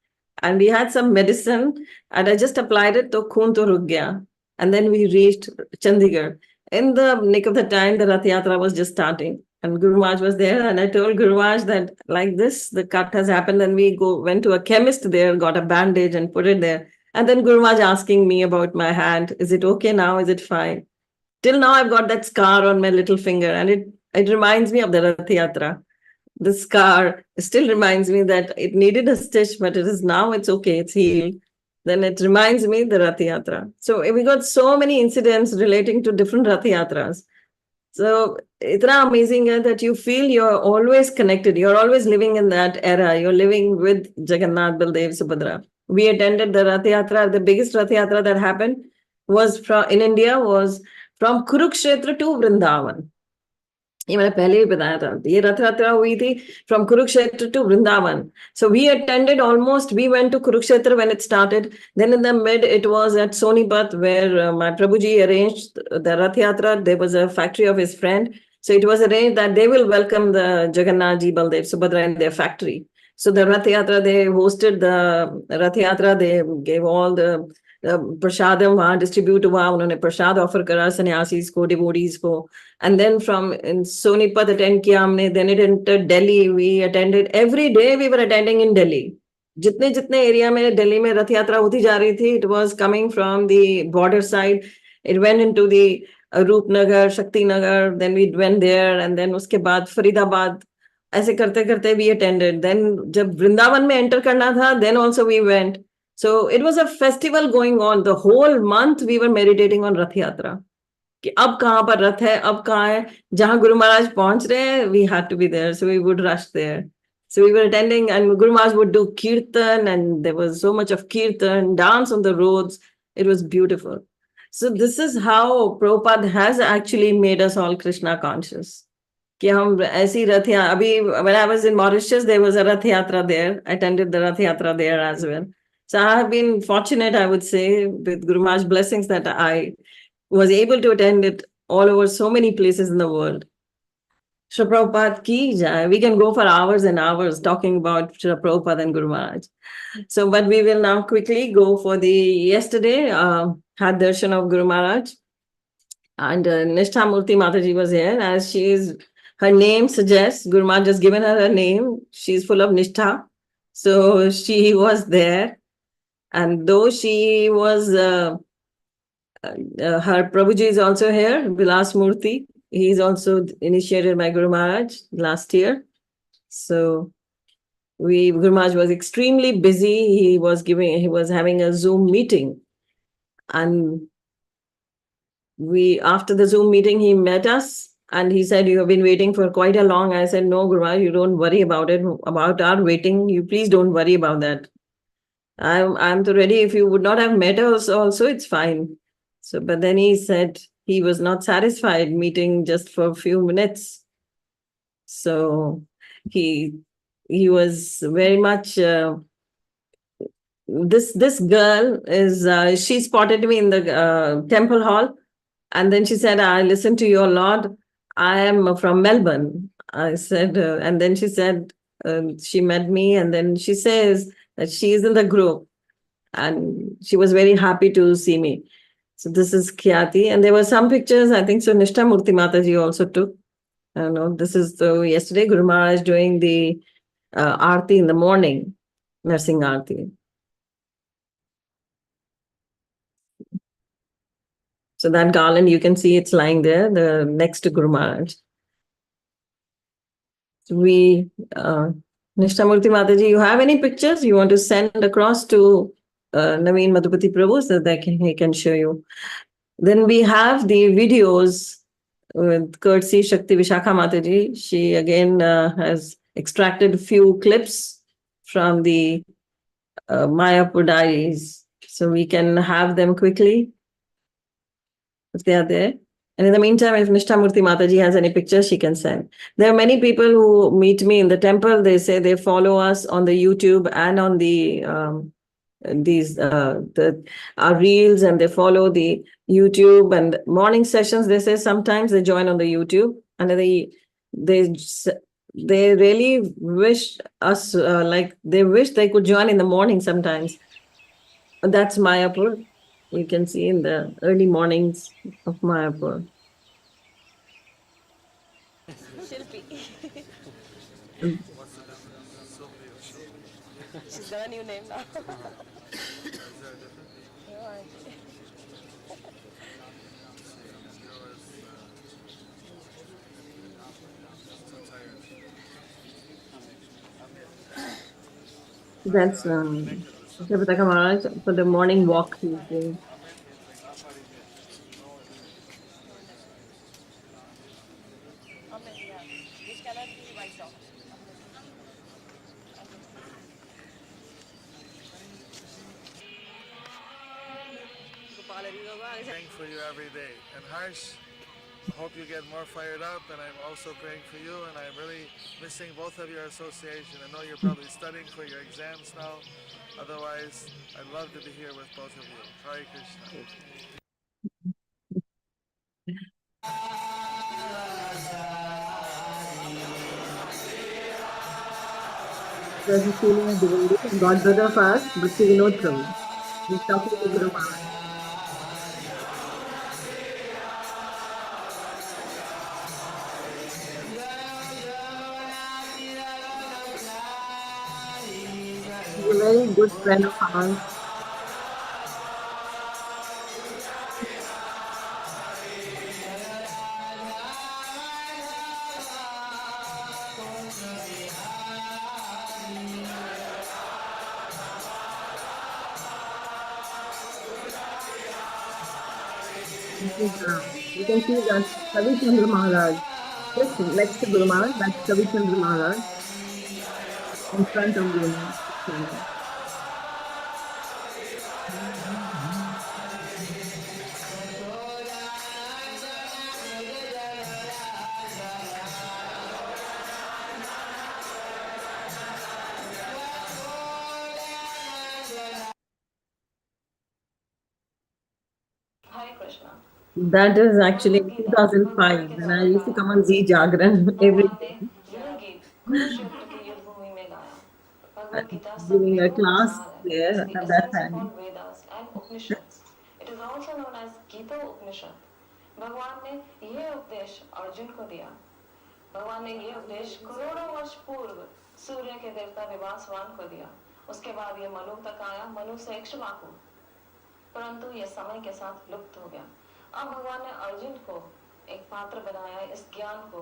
And we had some medicine and I just applied it, to khoon to ruk gaya. And then we reached Chandigarh. In the nick of the time, the Rath Yatra was just starting. And Guru Maharaj was there. And I told Guru Maharaj that like this, the cut has happened. And we went to a chemist there, got a bandage and put it there. And then Guru Maharaj asking me about my hand. Is it okay now? Is it fine? Till now, I've got that scar on my little finger. And it reminds me of the Rath Yatra. The scar still reminds me that it needed a stitch, but it's okay. It's healed. Then it reminds me the Rath Yatra. So we got so many incidents relating to different Rath Yatras. So itna amazing hai that you feel you're always connected. You're always living in that era. You're living with Jagannath, Baldev, Subhadra. We attended the Rath Yatra. The biggest Rath Yatra that happened was in India was from Kurukshetra to Vrindavan. ये मैंने पहले ही बताया था ये रथ यात्रा हुई थी from Kurukshetra to Vrindavan. So we attended we went to Kurukshetra when it started. Then in the mid it was at Sonipat where my Prabhuji arranged the Rath Yatra. There was a factory of his friend. So it was arranged that they will welcome the Jagannath Ji, Baldev, Subhadra in their factory. So the Rath Yatra, they hosted the Rath Yatra. They gave all the प्रसादम वहाँ distribute हुआ उन्होंने प्रसाद offer करा सन्यासीज को devotees को and then from in Sonipat attend किया हमने then it entered Delhi we attended every day we were attending in Delhi जितने जितने एरिया में दिल्ली में रथ यात्रा होती जा रही थी it was coming from the border side it went into the Rupnagar Shakti Nagar then we went there and then उसके बाद फरीदाबाद ऐसे करते करते we attended then जब वृंदावन में एंटर करना था then also we went. So it was a festival going on. The whole month we were meditating on Rath Yatra. कि अब कहाँ पर रथ है अब कहाँ है जहाँ गुरु महाराज पहुंच रहे हैं we had to be there so we would rush there. So we were attending and Guru Maharaj would do kirtan and there was so much of kirtan, dance on the roads. It was beautiful. So this is how Prabhupada has actually made us all Krishna conscious. कि हम ऐसी रथ यात्रा अभी when I was in Mauritius there was a Rath Yatra there. I attended the Rath Yatra there as well. So I have been fortunate, I would say, with Guru Maharaj's blessings that I was able to attend it all over so many places in the world. Shri Prabhupada ki jai. We can go for hours and hours talking about Shri Prabhupada and Guru Maharaj. So, but we will now quickly go for the yesterday, had darshan of Guru Maharaj. And Nishtha Murti Mataji was here as she is, her name suggests, Guru Maharaj just given her a name. She's full of Nishtha. So she was there. And though she was, her Prabhuji is also here, Vilas Murthy. He is also initiated by Guru Maharaj last year. So Guru Maharaj was extremely busy. He was having a Zoom meeting. And after the Zoom meeting, he met us and he said, you have been waiting for quite a long. I said, no, Guru Maharaj, you don't worry about it, about our waiting. You please don't worry about that. I'm ready. If you would not have met us also, it's fine. So, but then he said he was not satisfied meeting just for a few minutes. So he was very much, this girl is, she spotted me in the temple hall. And then she said, I listened to you a lot. I am from Melbourne. I said, and then she said, she met me and then she says, that she is in the group and she was very happy to see me. So this is Khyati and there were some pictures, I think so Nishtha Murti Mataji also took. I don't know, this is yesterday Guru Maharaj doing the Aarti in the morning, Nursing Aarti. So that garland, you can see it's lying there, next to Guru Maharaj. So Nishtha Murti Mataji, you have any pictures you want to send across to Naveen Madhupati Prabhu so that he can show you? Then we have the videos with courtesy Shakti Vishakha Mataji. She again has extracted a few clips from the Mayapur diaries. So we can have them quickly if they are there. And in the meantime, if Nishtha Murti Mataji has any pictures, she can send. There are many people who meet me in the temple. They say they follow us on the YouTube and on the our reels, and they follow the YouTube and morning sessions. They say sometimes they join on the YouTube and they really wish us like they wish they could join in the morning sometimes. That's Mayapur. You can see in the early mornings of Mayapur. She's got a new name now. That's Radhika Maharaj for the morning walk he's doing. Praying for you every day. And Harsh, I hope you get more fired up, and I'm also praying for you, and I'm really missing both of your association. I know you're probably studying for your exams now. Otherwise, I'd love to be here with both of you. Hare Krishna. There's a senior devotee, godbrother of ours, Bhakti Vinod Prabhu. He's talking to Guru Maharaj. He's a very good friend of ours. You can see that Kavi Chandra Maharaj, just next to Guru Maharaj, that's Kavi Chandra Maharaj, in front of Guru Maharaj. Hare Krishna. That is actually 2005 when I used to come on Z Jagran every भगवान ने यह गीत कुरुक्षेत्र की युद्ध भूमि में गाया. भगवद गीता सब giving a वेदों का class सार है. there It's at the that essence of all time. Vedas and Upanishads. It is also known as Gita Upanishad. भगवान ने यह उपदेश अर्जुन को दिया. भगवान ने यह उपदेश करोड़ों वर्ष पूर्व सूर्य के देवता विवासवान को दिया. उसके बाद यह मनु तक आया, मनु से इक्ष्वाकु, परंतु यह समय के साथ लुप्त हो गया. अब भगवान ने अर्जुन को एक पात्र बनाया इस ज्ञान को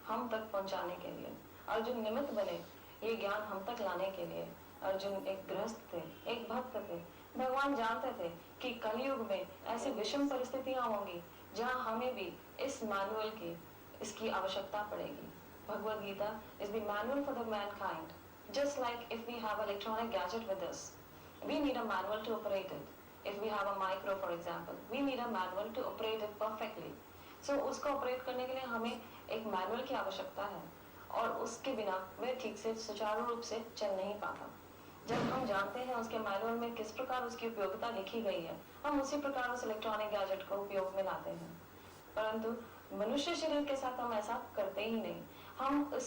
हम तक पहुंचाने के लिए. अर्जुन निमित्त बने ये ज्ञान हम तक लाने के लिए. अर्जुन एक गृहस्थ थे, एक भक्त थे. भगवान जानते थे कि कलयुग में ऐसी विषम परिस्थितियां होंगी जहां हमें भी इस मैनुअल की इसकी आवश्यकता पड़ेगी. Bhagavad Gita is the manual for the mankind. Just like if we have electronic gadget with us, we need a manual to operate it. If we have a micro, for example, we need a manual to operate it perfectly. So उसको operate करने के लिए हमें एक manual की आवश्यकता है और उसके बिना वह ठीक से सुचारू रूप से चल नहीं पाता. जब हम जानते हैं उसके मैनुअल में किस प्रकार उसकी उपयोगिता लिखी गई है, हम उसी प्रकार उस इलेक्ट्रॉनिक गैजेट को उपयोग में लाते हैं. परंतु मनुष्य शरीर के साथ हम ऐसा करते ही नहीं. हम इस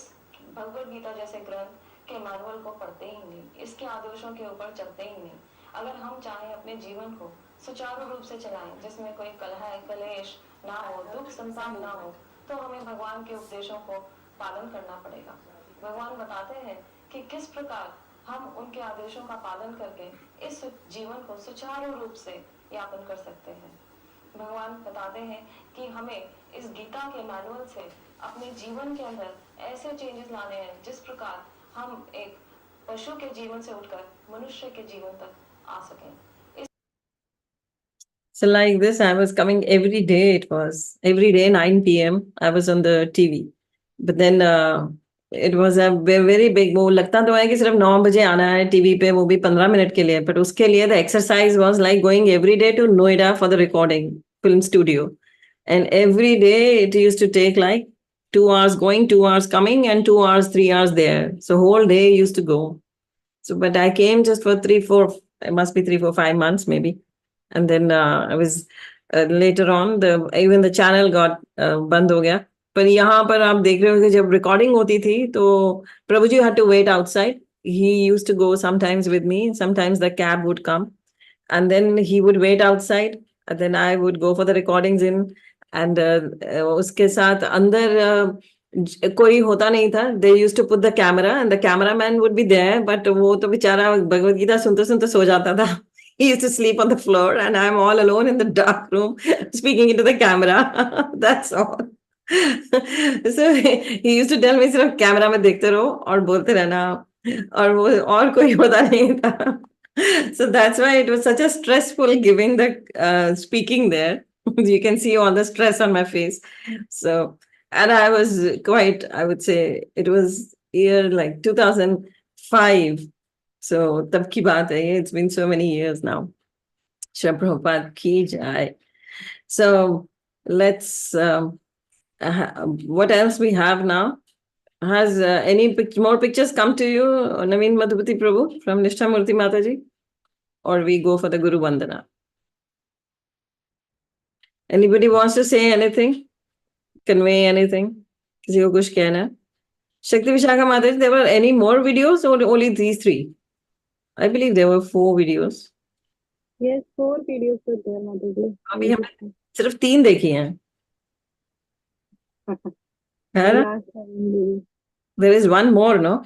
भगवद गीता जैसे ग्रंथ के मैनुअल को पढ़ते ही नहीं, इसके आदेशों के ऊपर चलते ही नहीं. अगर हम चाहें अपने जीवन को सुचारू रूप से चलाएं, जिसमें कोई कलह कलेश ना हो, दुख संताप ना हो, तो हमें भगवान के उपदेशों को पालन करना पड़ेगा. भगवान बताते हैं कि किस प्रकार हम उनके आदेशों का पालन करके इस जीवन को सुचारू रूप से यापन कर सकते हैं. भगवान बताते हैं कि हमें इस गीता के मैनुअल से अपने जीवन के अंदर ऐसे चेंजेस लाने हैं जिस प्रकार हम एक पशु के जीवन से उठकर मनुष्य के जीवन तक आ सकें. So like this, I was coming every day. It was every day 9 p.m. I was on the TV. But then it was a very big. वो लगता तो है कि सिर्फ 9 बजे आना है टीवी पे, वो भी 15 मिनट के लिए. But उसके लिए the exercise was like going every day to Noida for the recording film studio, and every day it used to take like 2 hours going, 2 hours coming, and 2 hours, 3 hours there. So whole day used to go. So, but I came just for 3, 4. It must be 3, 4, 5 months maybe. And then I was later on even the channel got बंद हो गया. पर यहाँ पर आप देख रहे हो कि जब recording होती थी तो प्रभु जी had to wait outside. He used to go sometimes with me. Sometimes the cab would come, and then he would wait outside. And then I would go for the recordings in. And उसके साथ अंदर कोई होता नहीं था. They used to put the camera and the cameraman would be there, but वो तो बेचारा भगवद गीता सुनते सुनते सो जाता था. He used to sleep on the floor, and I'm all alone in the dark room speaking into the camera. That's all. So he used to tell me सिर्फ camera में देखते रहो और बोलते रहना, और वो और कोई होता नहीं था. So that's why it was such a stressful giving the speaking there. You can see all the stress on my face. So, and I was quite, I would say it was year like 2005. So tab ki baat hai, it's been so many years now. Shri Prabhupada ki jai. So let's, what else we have now? Has any more pictures come to you, Naveen Madhupati Prabhu, from Nishtha Murti Mataji? Or we go for the Guru Vandana? Anybody wants to say anything? Convey anything? किसी को कुछ कहना है? Shakti Vishakha Mataji, there were any more videos or only these 3? I believe there were 4 videos. Yes, 4 videos were there, Mataji. अभी हमने सिर्फ 3 देखी हैं. है ना? Last time. There is one more, no?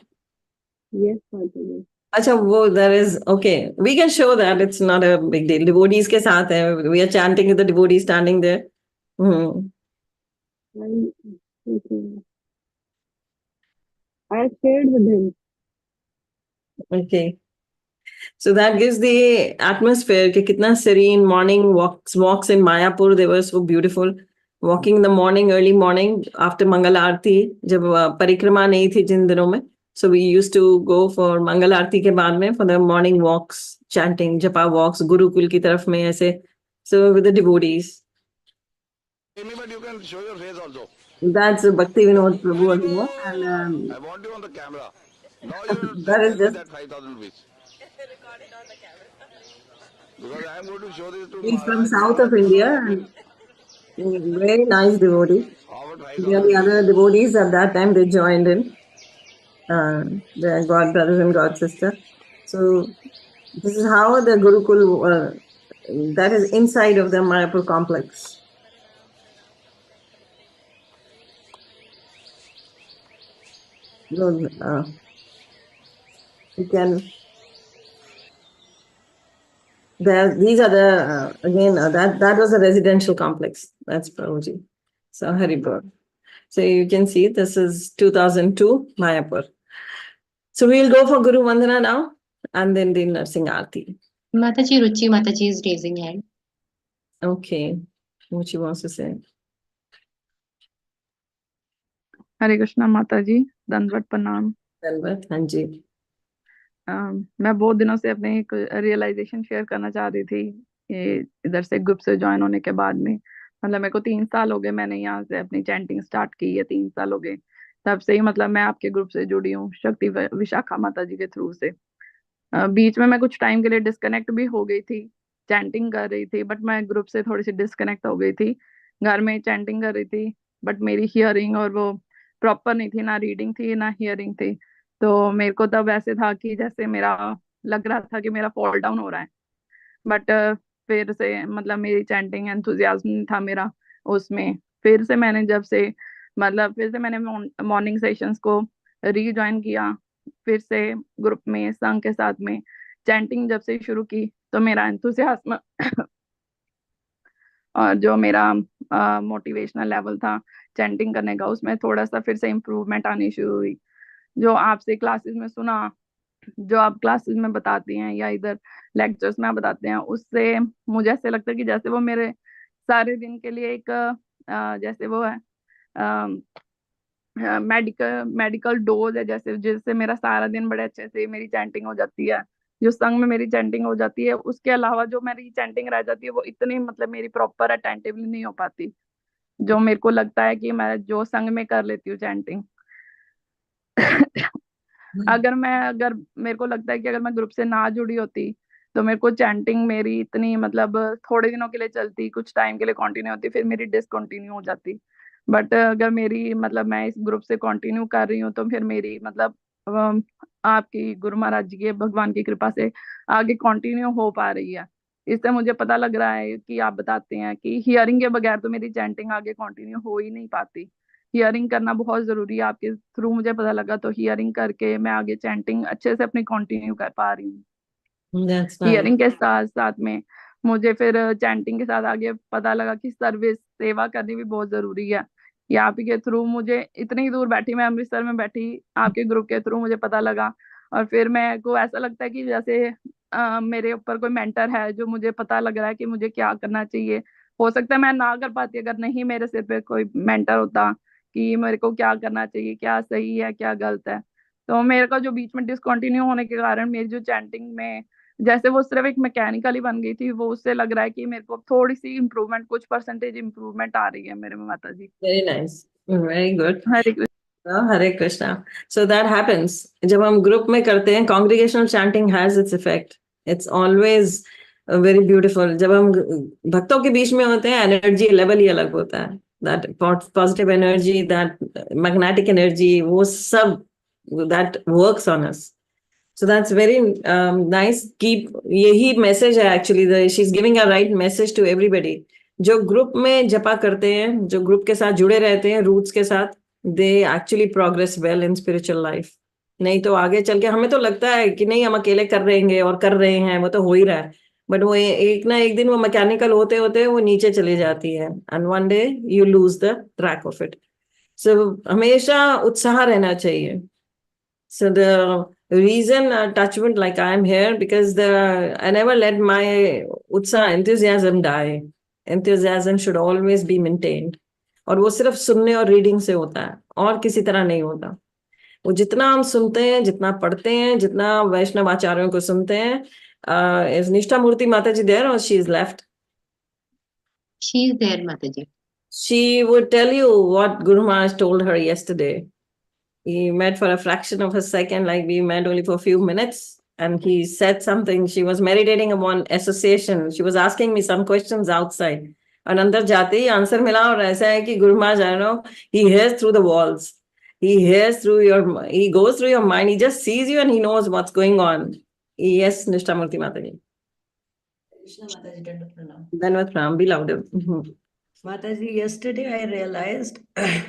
Yes, Mataji. अच्छा वो there is, okay, we can show that, it's not a big deal. Devotees के साथ है, we are chanting with the devotees standing there. I shared with him. Okay. So that gives the atmosphere कि कितना serene morning walks in Mayapur, they were so beautiful. Walking in the morning, early morning, after Mangal Aarti, जब परिक्रमा नहीं थी जिन दिनों में. So we used to go for Mangal Aarti के बाद में for the morning walks, chanting, japa walks, Gurukul की तरफ में ऐसे. So with the devotees. But you can show your face also. That's Bhakti Vinod Prabhu again. And I want you on the camera. Now you will that is just that 5,000 rupees. Because I am going to show this to he's from Maharaj. south of India and very nice devotee. The other devotees at that time, they joined in. Their god brothers and god sister. So this is how the Gurukul, that is inside of the Mayapur complex. You can. These are the again that was a residential complex. That's Prabhuji. So Haribol. So you can see this is 2002 Mayapur. So we'll go for Guru Vandana now, and then the Narsingh Aarti. Mataji, Ruchi Mataji is raising hand. Okay, what she wants to say. हरे कृष्णा माता जी, दंडवत प्रणाम। दंडवत, हाँ जी। मैं बहुत दिनों से अपने एक रियलाइजेशन शेयर करना चाह रही थी, ये इधर से ग्रुप से ज्वाइन होने के बाद में। मतलब मेरे को 3 साल हो गए, मैंने यहाँ से अपनी चैंटिंग स्टार्ट की है, 3 साल हो गए। तब से ही मतलब मैं आपके ग्रुप से जुड़ी हूँ, शक्ति विशाखा माता जी के थ्रू से। बीच में मैं कुछ टाइम के लिए डिस्कनेक्ट भी हो गई थी, चैंटिंग कर रही थी, बट मैं ग्रुप से थोड़ी सी डिस्कनेक्ट हो गई थी। घर में चैंटिंग कर रही थी, बट मेरी हियरिंग और वो प्रॉपर नहीं थी, ना रीडिंग थी ना हियरिंग थी। तो मेरे को तब ऐसे था कि जैसे मेरा लग रहा था कि मेरा फॉल डाउन हो रहा है। बट फिर से मतलब मेरी चैंटिंग एंथुजियाज्म था मेरा उसमें। फिर से मैंने मॉर्निंग सेशंस को रीजॉइन किया, फिर से ग्रुप में संघ के साथ में चैंटिंग जब से शुरू की, तो मेरा एंथुसियाज्म और जो मेरा मोटिवेशनल लेवल था चैंटिंग करने का, उसमें थोड़ा सा फिर से इम्प्रूवमेंट आनी शुरू हुई। जो आपसे क्लासेस में सुना, जो आप क्लासेस में बताती हैं या इधर लेक्चर्स में आप बताते हैं, उससे मुझे ऐसे लगता है कि जैसे वो मेरे सारे दिन के लिए एक जैसे वो है मेडिकल डोज है, जैसे जिससे मेरा सारा दिन बड़े अच्छे से मेरी चैंटिंग हो जाती है। जो संग में मेरी चैंटिंग हो जाती है, उसके अलावा जो मेरी चैंटिंग रह जाती है वो इतनी मतलब मेरी प्रॉपर अटेंटिवली नहीं हो पाती, जो मेरे को लगता है कि मैं जो संग में कर लेती हूँ चैंटिंग। अगर मेरे को लगता है कि अगर मैं ग्रुप से ना जुड़ी होती तो मेरे को चैंटिंग मेरी इतनी मतलब थोड़े दिनों के लिए चलती, कुछ टाइम के लिए कंटिन्यू होती, फिर मेरी डिसकंटिन्यू हो जाती। बट अगर मेरी मतलब मैं इस ग्रुप से कंटिन्यू कर रही हूँ, तो फिर मेरी मतलब आपकी गुरु महाराज जी के भगवान की कृपा से आगे कंटिन्यू हो पा रही है। इससे मुझे पता लग रहा है कि आप बताते हैं कि हियरिंग के बगैर तो मेरी चैंटिंग आगे कंटिन्यू हो ही नहीं पाती। हियरिंग करना बहुत जरूरी है, आपके थ्रू मुझे पता लगा, तो हियरिंग करके मैं आगे चैंटिंग अच्छे से अपनी कंटिन्यू कर पा रही हूँ। हियरिंग के साथ साथ में मुझे फिर चैंटिंग के साथ आगे पता लगा कि सर्विस सेवा करनी भी बहुत जरूरी है। ये आप के थ्रू मुझे इतनी दूर बैठी, मैं अमृतसर में बैठी, आपके ग्रुप के थ्रू मुझे पता लगा। और फिर मेरे को ऐसा लगता है कि जैसे मेरे ऊपर कोई मेंटर है, जो मुझे पता लग रहा है कि मुझे क्या करना चाहिए। हो सकता है मैं ना कर पाती अगर नहीं मेरे सिर पे कोई मेंटर होता कि मेरे को क्या करना चाहिए, क्या सही है क्या गलत है। तो मेरे का जो बीच में डिसकंटिन्यू होने के कारण मेरी जो चैंटिंग में जैसे वो सिर्फ एक मैकेनिकली बन गई थी, वो उससे लग रहा है कि मेरे को थोड़ी सी इम्प्रूवमेंट, कुछ परसेंटेज इम्प्रूवमेंट आ रही है मेरे में माता जी। Very nice, very good. Hare Krishna. Hare Krishna. So that happens जब हम ग्रुप में करते हैं, congregational chanting has its effect, it's always very beautiful. जब हम भक्तों के बीच में होते हैं, एनर्जी लेवल ही अलग होता है, दैट positive energy, that magnetic energy, वो सब that works on us. So that's very nice. Keep यही मैसेज है actually, she is giving a right message to everybody. जो ग्रुप में जपा करते हैं, जो ग्रुप के साथ जुड़े रहते हैं, रूट्स के साथ, they actually progress well in spiritual life. नहीं तो आगे चल के हमें तो लगता है कि नहीं, हम अकेले कर रहेंगे और कर रहे हैं, वो तो हो ही रहा है, बट वो एक ना एक दिन वो मैकेनिकल होते होते वो नीचे चली जाती है, and one day you lose the track of it. So हमेशा उत्साह रहना चाहिए. So the reason, touchwood, like I am here, because I never let my enthusiasm die. Enthusiasm should always be maintained. और वो सिर्फ सुनने और रीडिंग से होता है, और किसी तरह नहीं होता. वो जितना हम सुनते हैं, जितना पढ़ते हैं, जितना वैष्णव आचार्यों को सुनते हैं. Is निष्ठा मूर्ति माता जी there or she is left? She is there, Mataji. She would tell you what Guru Maharaj told her yesterday. He met for a fraction of a second, like we met only for a few minutes, and he said something. She was meditating upon association. She was asking me some questions outside. And अंदर जाते ही answer मिला, और ऐसा है कि Guru Maharaj, I know, he hears through the walls. He hears through he goes through your mind. He just sees you and he knows what's going on. Yes, Nishtamurti Mataji. Krishna Mataji, Dhanvat Pranam, be louder. Mataji, yesterday I realized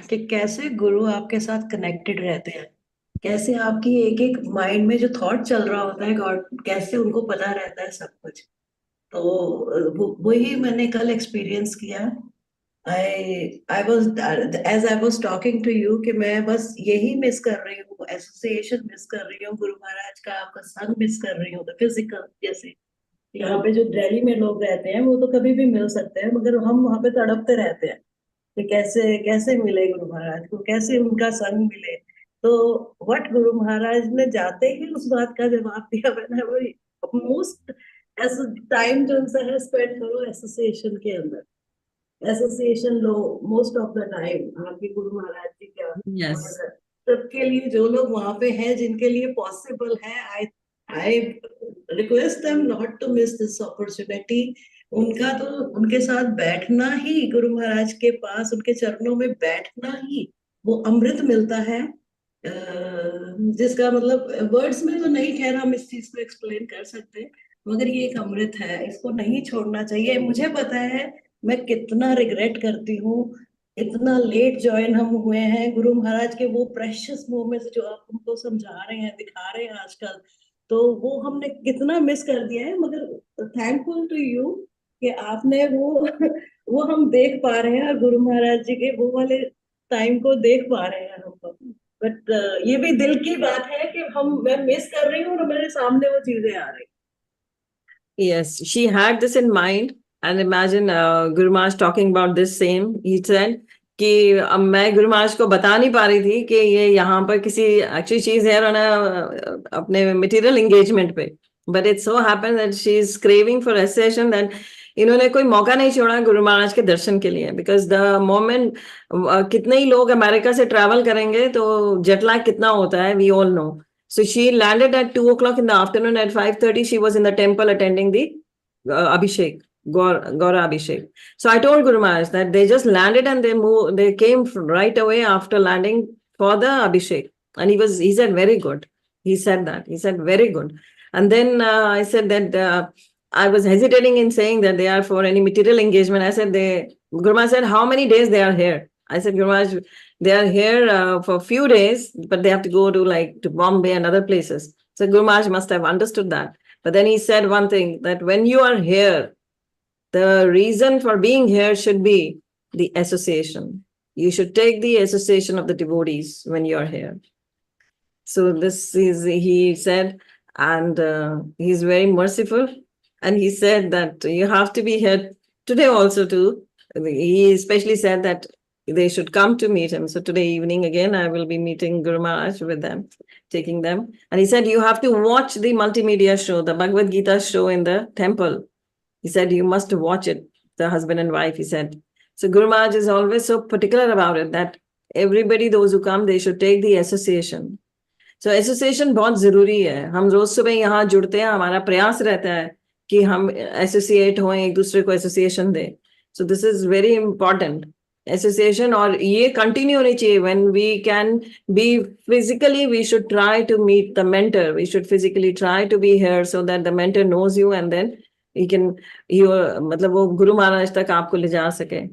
कि कैसे गुरु आपके साथ connected रहते हैं, कैसे आपकी एक एक माइंड में जो थॉट चल रहा होता है, गॉड कैसे उनको पता रहता है सब कुछ. तो वही मैंने कल एक्सपीरियंस किया. I was, as I was talking to you, कि मैं बस यही मिस कर रही हूँ, एसोसिएशन मिस कर रही हूँ, गुरु महाराज का आपका संग मिस कर रही हूँ, तो फिजिकल. जैसे यहाँ पे जो दिल्ली में लोग रहते हैं वो तो कभी भी मिल सकते हैं, मगर हम वहाँ पे तड़पते रहते हैं कि कैसे कैसे मिले गुरु महाराज को, कैसे उनका संग मिले. तो व्हाट गुरु महाराज ने जाते ही उस बात का जवाब दिया. मैंने मोस्ट टाइम जो उनसे है स्पेंड करो एसोसिएशन के अंदर, association low most of the time आपके गुरु महाराज जी का. Yes. सबके लिए जो लोग वहां पे हैं, जिनके लिए पॉसिबल है, I request them not to miss this opportunity. उनका तो उनके साथ बैठना ही, गुरु महाराज के पास उनके चरणों में बैठना ही वो अमृत मिलता है, जिसका मतलब वर्ड्स में तो नहीं, खैर हम इस चीज को एक्सप्लेन कर सकते, मगर ये एक अमृत है, इसको नहीं छोड़ना चाहिए. मुझे पता है मैं कितना रिग्रेट करती हूँ, इतना लेट ज्वाइन हम हुए हैं. गुरु महाराज के वो प्रेशियस मोमेंट्स जो आप हमको समझा रहे हैं, दिखा रहे हैं आजकल, तो वो हमने कितना मिस कर दिया है. मगर थैंकफुल टू यू कि आपने वो हम देख पा रहे हैं, और गुरु महाराज जी के वो वाले टाइम को देख पा रहे हैं हम. बट ये भी दिल की बात है कि मैं मिस कर रही हूँ और मेरे सामने वो चीजें आ रही. Yes, she had this in mind, and imagine Guru Maharaj talking about this same. He said कि अब मैं गुरु महाराज को बता नहीं पा रही थी कि ये यहाँ पर किसी actually she is here on अपने मटेरियल एंगेजमेंट पे, but it so happen that she is craving for cessation, दैट इन्होंने कोई मौका नहीं छोड़ा गुरु महाराज के दर्शन के लिए. बिकॉज द मोमेंट कितने ही लोग अमेरिका से ट्रैवल करेंगे तो जेट लैग कितना होता है, we all know. So she landed at 2 o'clock in the afternoon. At 5:30, she was in the temple attending the Abhishek, Gaura Abhishek. So I told Guru Maharaj that they just landed and they came right away after landing for the Abhishek. And he said, very good. He said that. He said, very good. And then I said that I was hesitating in saying that they are for any material engagement. I said, Guru Maharaj said, how many days they are here? I said, Guru Maharaj, they are here for a few days, but they have to go to Bombay and other places. So Guru Maharaj must have understood that. But then he said one thing, that when you are here, the reason for being here should be the association. You should take the association of the devotees when you are here. So this is, he said, and he's very merciful. And he said that you have to be here today also too. He especially said that they should come to meet him. So today evening again, I will be meeting Guru Maharaj with them, taking them. And he said, you have to watch the multimedia show, the Bhagavad Gita show in the temple. He said, you must watch it, the husband and wife, he said. So Guru Maharaj is always so particular about it that everybody, those who come, they should take the association. So association बहुत जरूरी है. हम रोज सुबह यहाँ जुड़ते हैं, हमारा प्रयास रहता है कि हम एसोसिएट हों, एक दूसरे को एसोसिएशन दें. So this is very important. Association, और ये कंटिन्यू होनी चाहिए. When we can be physically, we should try to meet the mentor. We should physically try to be here so that the mentor knows you and then he can, मतलब वो गुरु महाराज तक आपको ले जा सके.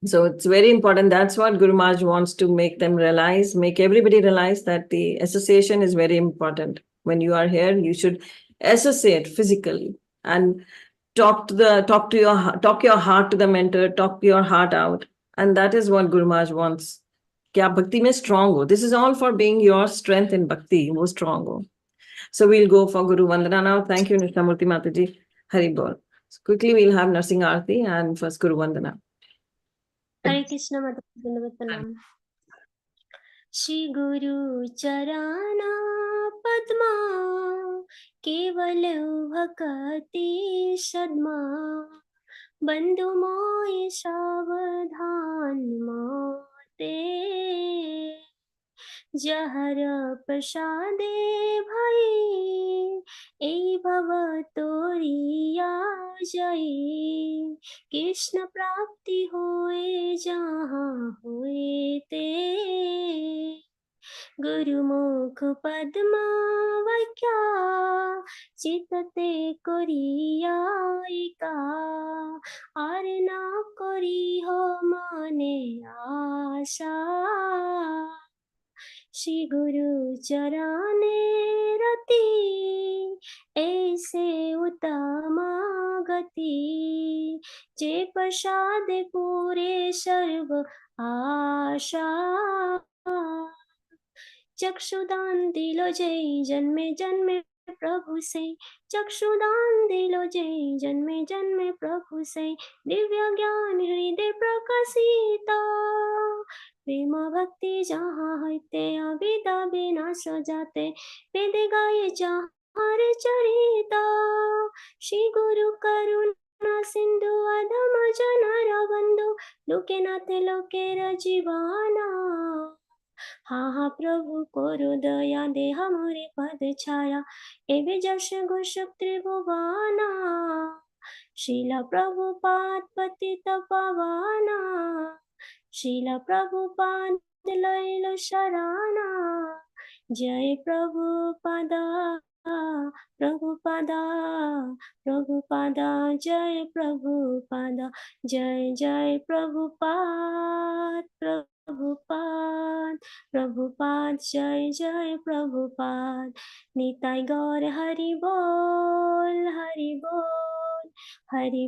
So it's very important. That's what Guru Maharaj wants to make them realize, make everybody realize that the association is very important. When you are here, you should associate physically and talk your heart to the mentor, talk your heart out. And that is what Guru Maharaj wants. कि आप भक्ति में strong हो. This is all for being your strength in bhakti, वो strong हो. So we'll go for Guru Vandana now. Thank you, Nishamurti Mataji. Hari Bol. So quickly we'll have Narsingh Aarti and first Guru Vandana. हरे कृष्ण माता दंडवत प्रणाम। श्री गुरु चरण पद्मा केवल भक्ति सद्मा बंधु मोय सावधान मोते जहर प्रसादे भाई ए भव तोरिया जय कृष्ण प्राप्ति होए जहाँ होए ते गुरुमुख पद्मा वाक्या चितते करिया एका आर ना करी हो माने आशा श्री गुरु चरणे रति ऐसे उत्तम गति जे प्रसाद पूरे सर्व आशा चक्षुदान दिलो जय जन्मे जन्मे प्रभु से चक्षुदान दिलो जय जन्मे जन्मे प्रभु से दिव्य ज्ञान हृदय प्रकाशिता प्रेम भक्ति जहाँ होते अविदा बिना सजाते वेद गाये जहाँ रे चरिता श्री गुरु करुणा सिंधु अधम जन बंधु लोके नाते लोके रजीवाना हाँ हाँ प्रभु कोरु दया दे हमारे पद छाया एवं जश घोष त्रिभुवाना शीला प्रभुपाद पतित पावाना शीला प्रभुपाद लैलो शराना जय प्रभुपादा प्रभुपादा प्रभुपादा जय प्रभुपादा जय जय प्रभुपाद प्रभुपाद प्रभुपाद जय जय प्रभुपाद निताई गौर हरि बोल हरि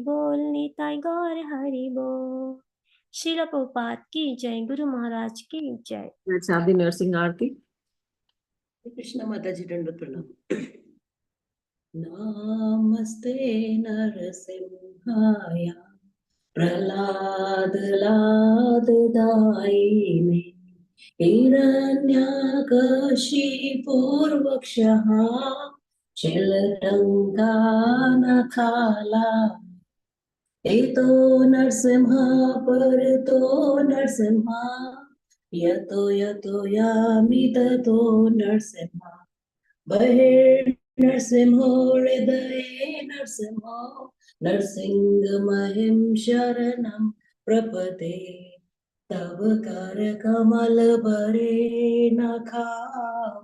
बोल निताई गौर हरि बोल श्रील प्रभुपाद की जय गुरु महाराज की जय। शादी नरसिंह आरती। कृष्ण माता जी दंडवत प्रणाम। नमस्ते नरसिंहाय प्रहलाद लाद दायिने हिरण्यकशिपूर्वक्षः शैलटङ्का नखाला एतो नरसिंह परतो नरसिंह यतो यतो यामि ततो नरसिंह बहिर्नरसिंहो हृदये नरसिंहो नरसिंहमहिं शरणं प्रपद्ये तव कर कमल भरे नखाओ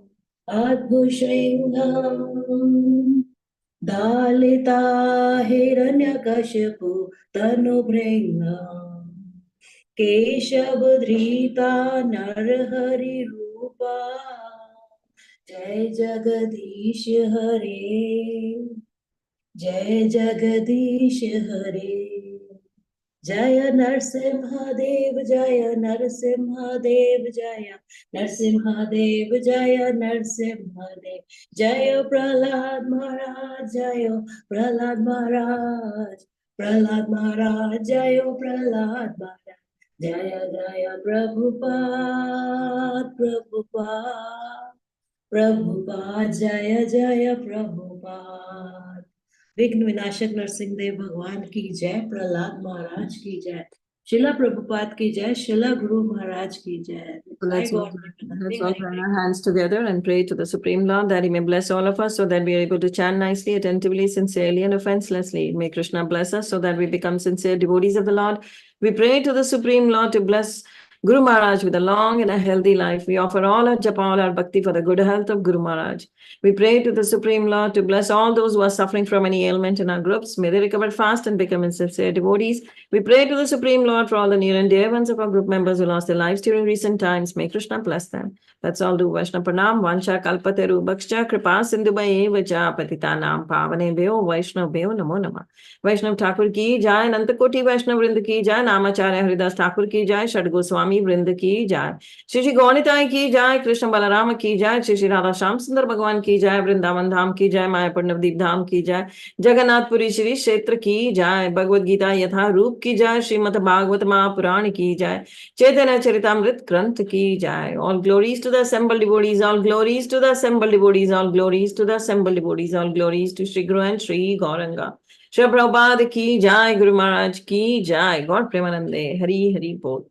अद्भुतशृङ्गम् दालिता हिरण्यकशिपु तनुभृङ्गम् केशवधृता नरहरि रूपा जय जगदीश हरे जय जगदीश हरे जय नरसिंहदेव जय नरसिंहदेव जय नरसिंहदेव जय नरसिंहदेव जय प्रहलाद महाराज जय प्रहलाद महाराज प्रहलाद महाराज जय प्रहलाद महाराज Jaya Jaya Prabhupada, Prabhupada, Prabhupada, Jaya Jaya Prabhupada. विघ्न विनाशक नरसिंहदेव भगवान की जय, प्रहलाद महाराज की जय, शिला प्रभुपाद की जय, शिला गुरु महाराज की जय. Let's all join our hands together and pray to the Supreme Lord that He may bless all of us so that we are able to chant nicely, attentively, sincerely, and offenselessly. May Krishna bless us so that we become sincere devotees of the Lord. We pray to the Supreme Lord to bless Guru Maharaj with a long and a healthy life. We offer all our japa, all our bhakti for the good health of Guru Maharaj. We pray to the Supreme Lord to bless all those who are suffering from any ailment in our groups. May they recover fast and become sincere devotees. We pray to the Supreme Lord for all the near and dear ones of our group members who lost their lives during recent times. May Krishna bless them. Let's all do Vaishnava Pranam. Vancha kalpateru bhakscha kripa sindhubaye vacha patitanam pavane bhyo Vaishnava bhyo namo namah. Vaishnav Thakur ki jai, Nantakoti Vaishnav Vrind ki jai, Namacharya Haridas Thakur ki jai, Shad Goswami Vrind ki jai, Shri Shri Gaunitai ki jai, Krishna Balarama ki jai, Shri Shri Radha Shyam Sundar Bhagwan ki jai, Vrindavan Dham ki jai, Mayapur Navdeep Dham ki jai, Jagannath Puri Shri Kshetra ki jai, Bhagavad Gita Yatha Roop ki jai, Srimad Bhagavad Mahapuran ki jai, Chaitanya Charitamrit Granth ki jai. All glories to the assembled devotees, all glories to the assembled devotees, all glories to the assembled devotees, all glories to Shri Guru and Shri Gauranga. Shri Prabhupada ki jai, Guru Maharaj ki jai, God Premanande, Hari Hari Bol.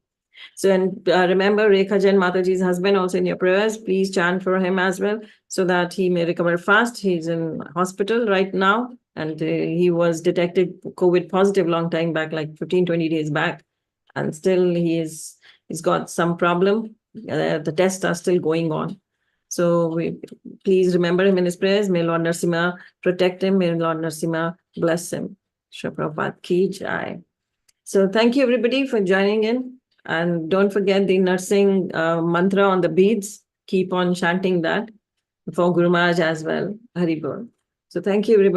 So, and remember Rekha Jain Mataji's husband also in your prayers. Please chant for him as well so that he may recover fast. He's in hospital right now and he was detected COVID positive long time back, like 15-20 days back. And still he's got some problem. The tests are still going on. So please remember him in his prayers. May Lord Narasimha protect him. May Lord Narasimha bless him. Shri Prabhupada ki jai. So thank you everybody for joining in. And don't forget the nursing mantra on the beads. Keep on chanting that for Guru Maharaj as well. Hari Bol. So thank you everybody.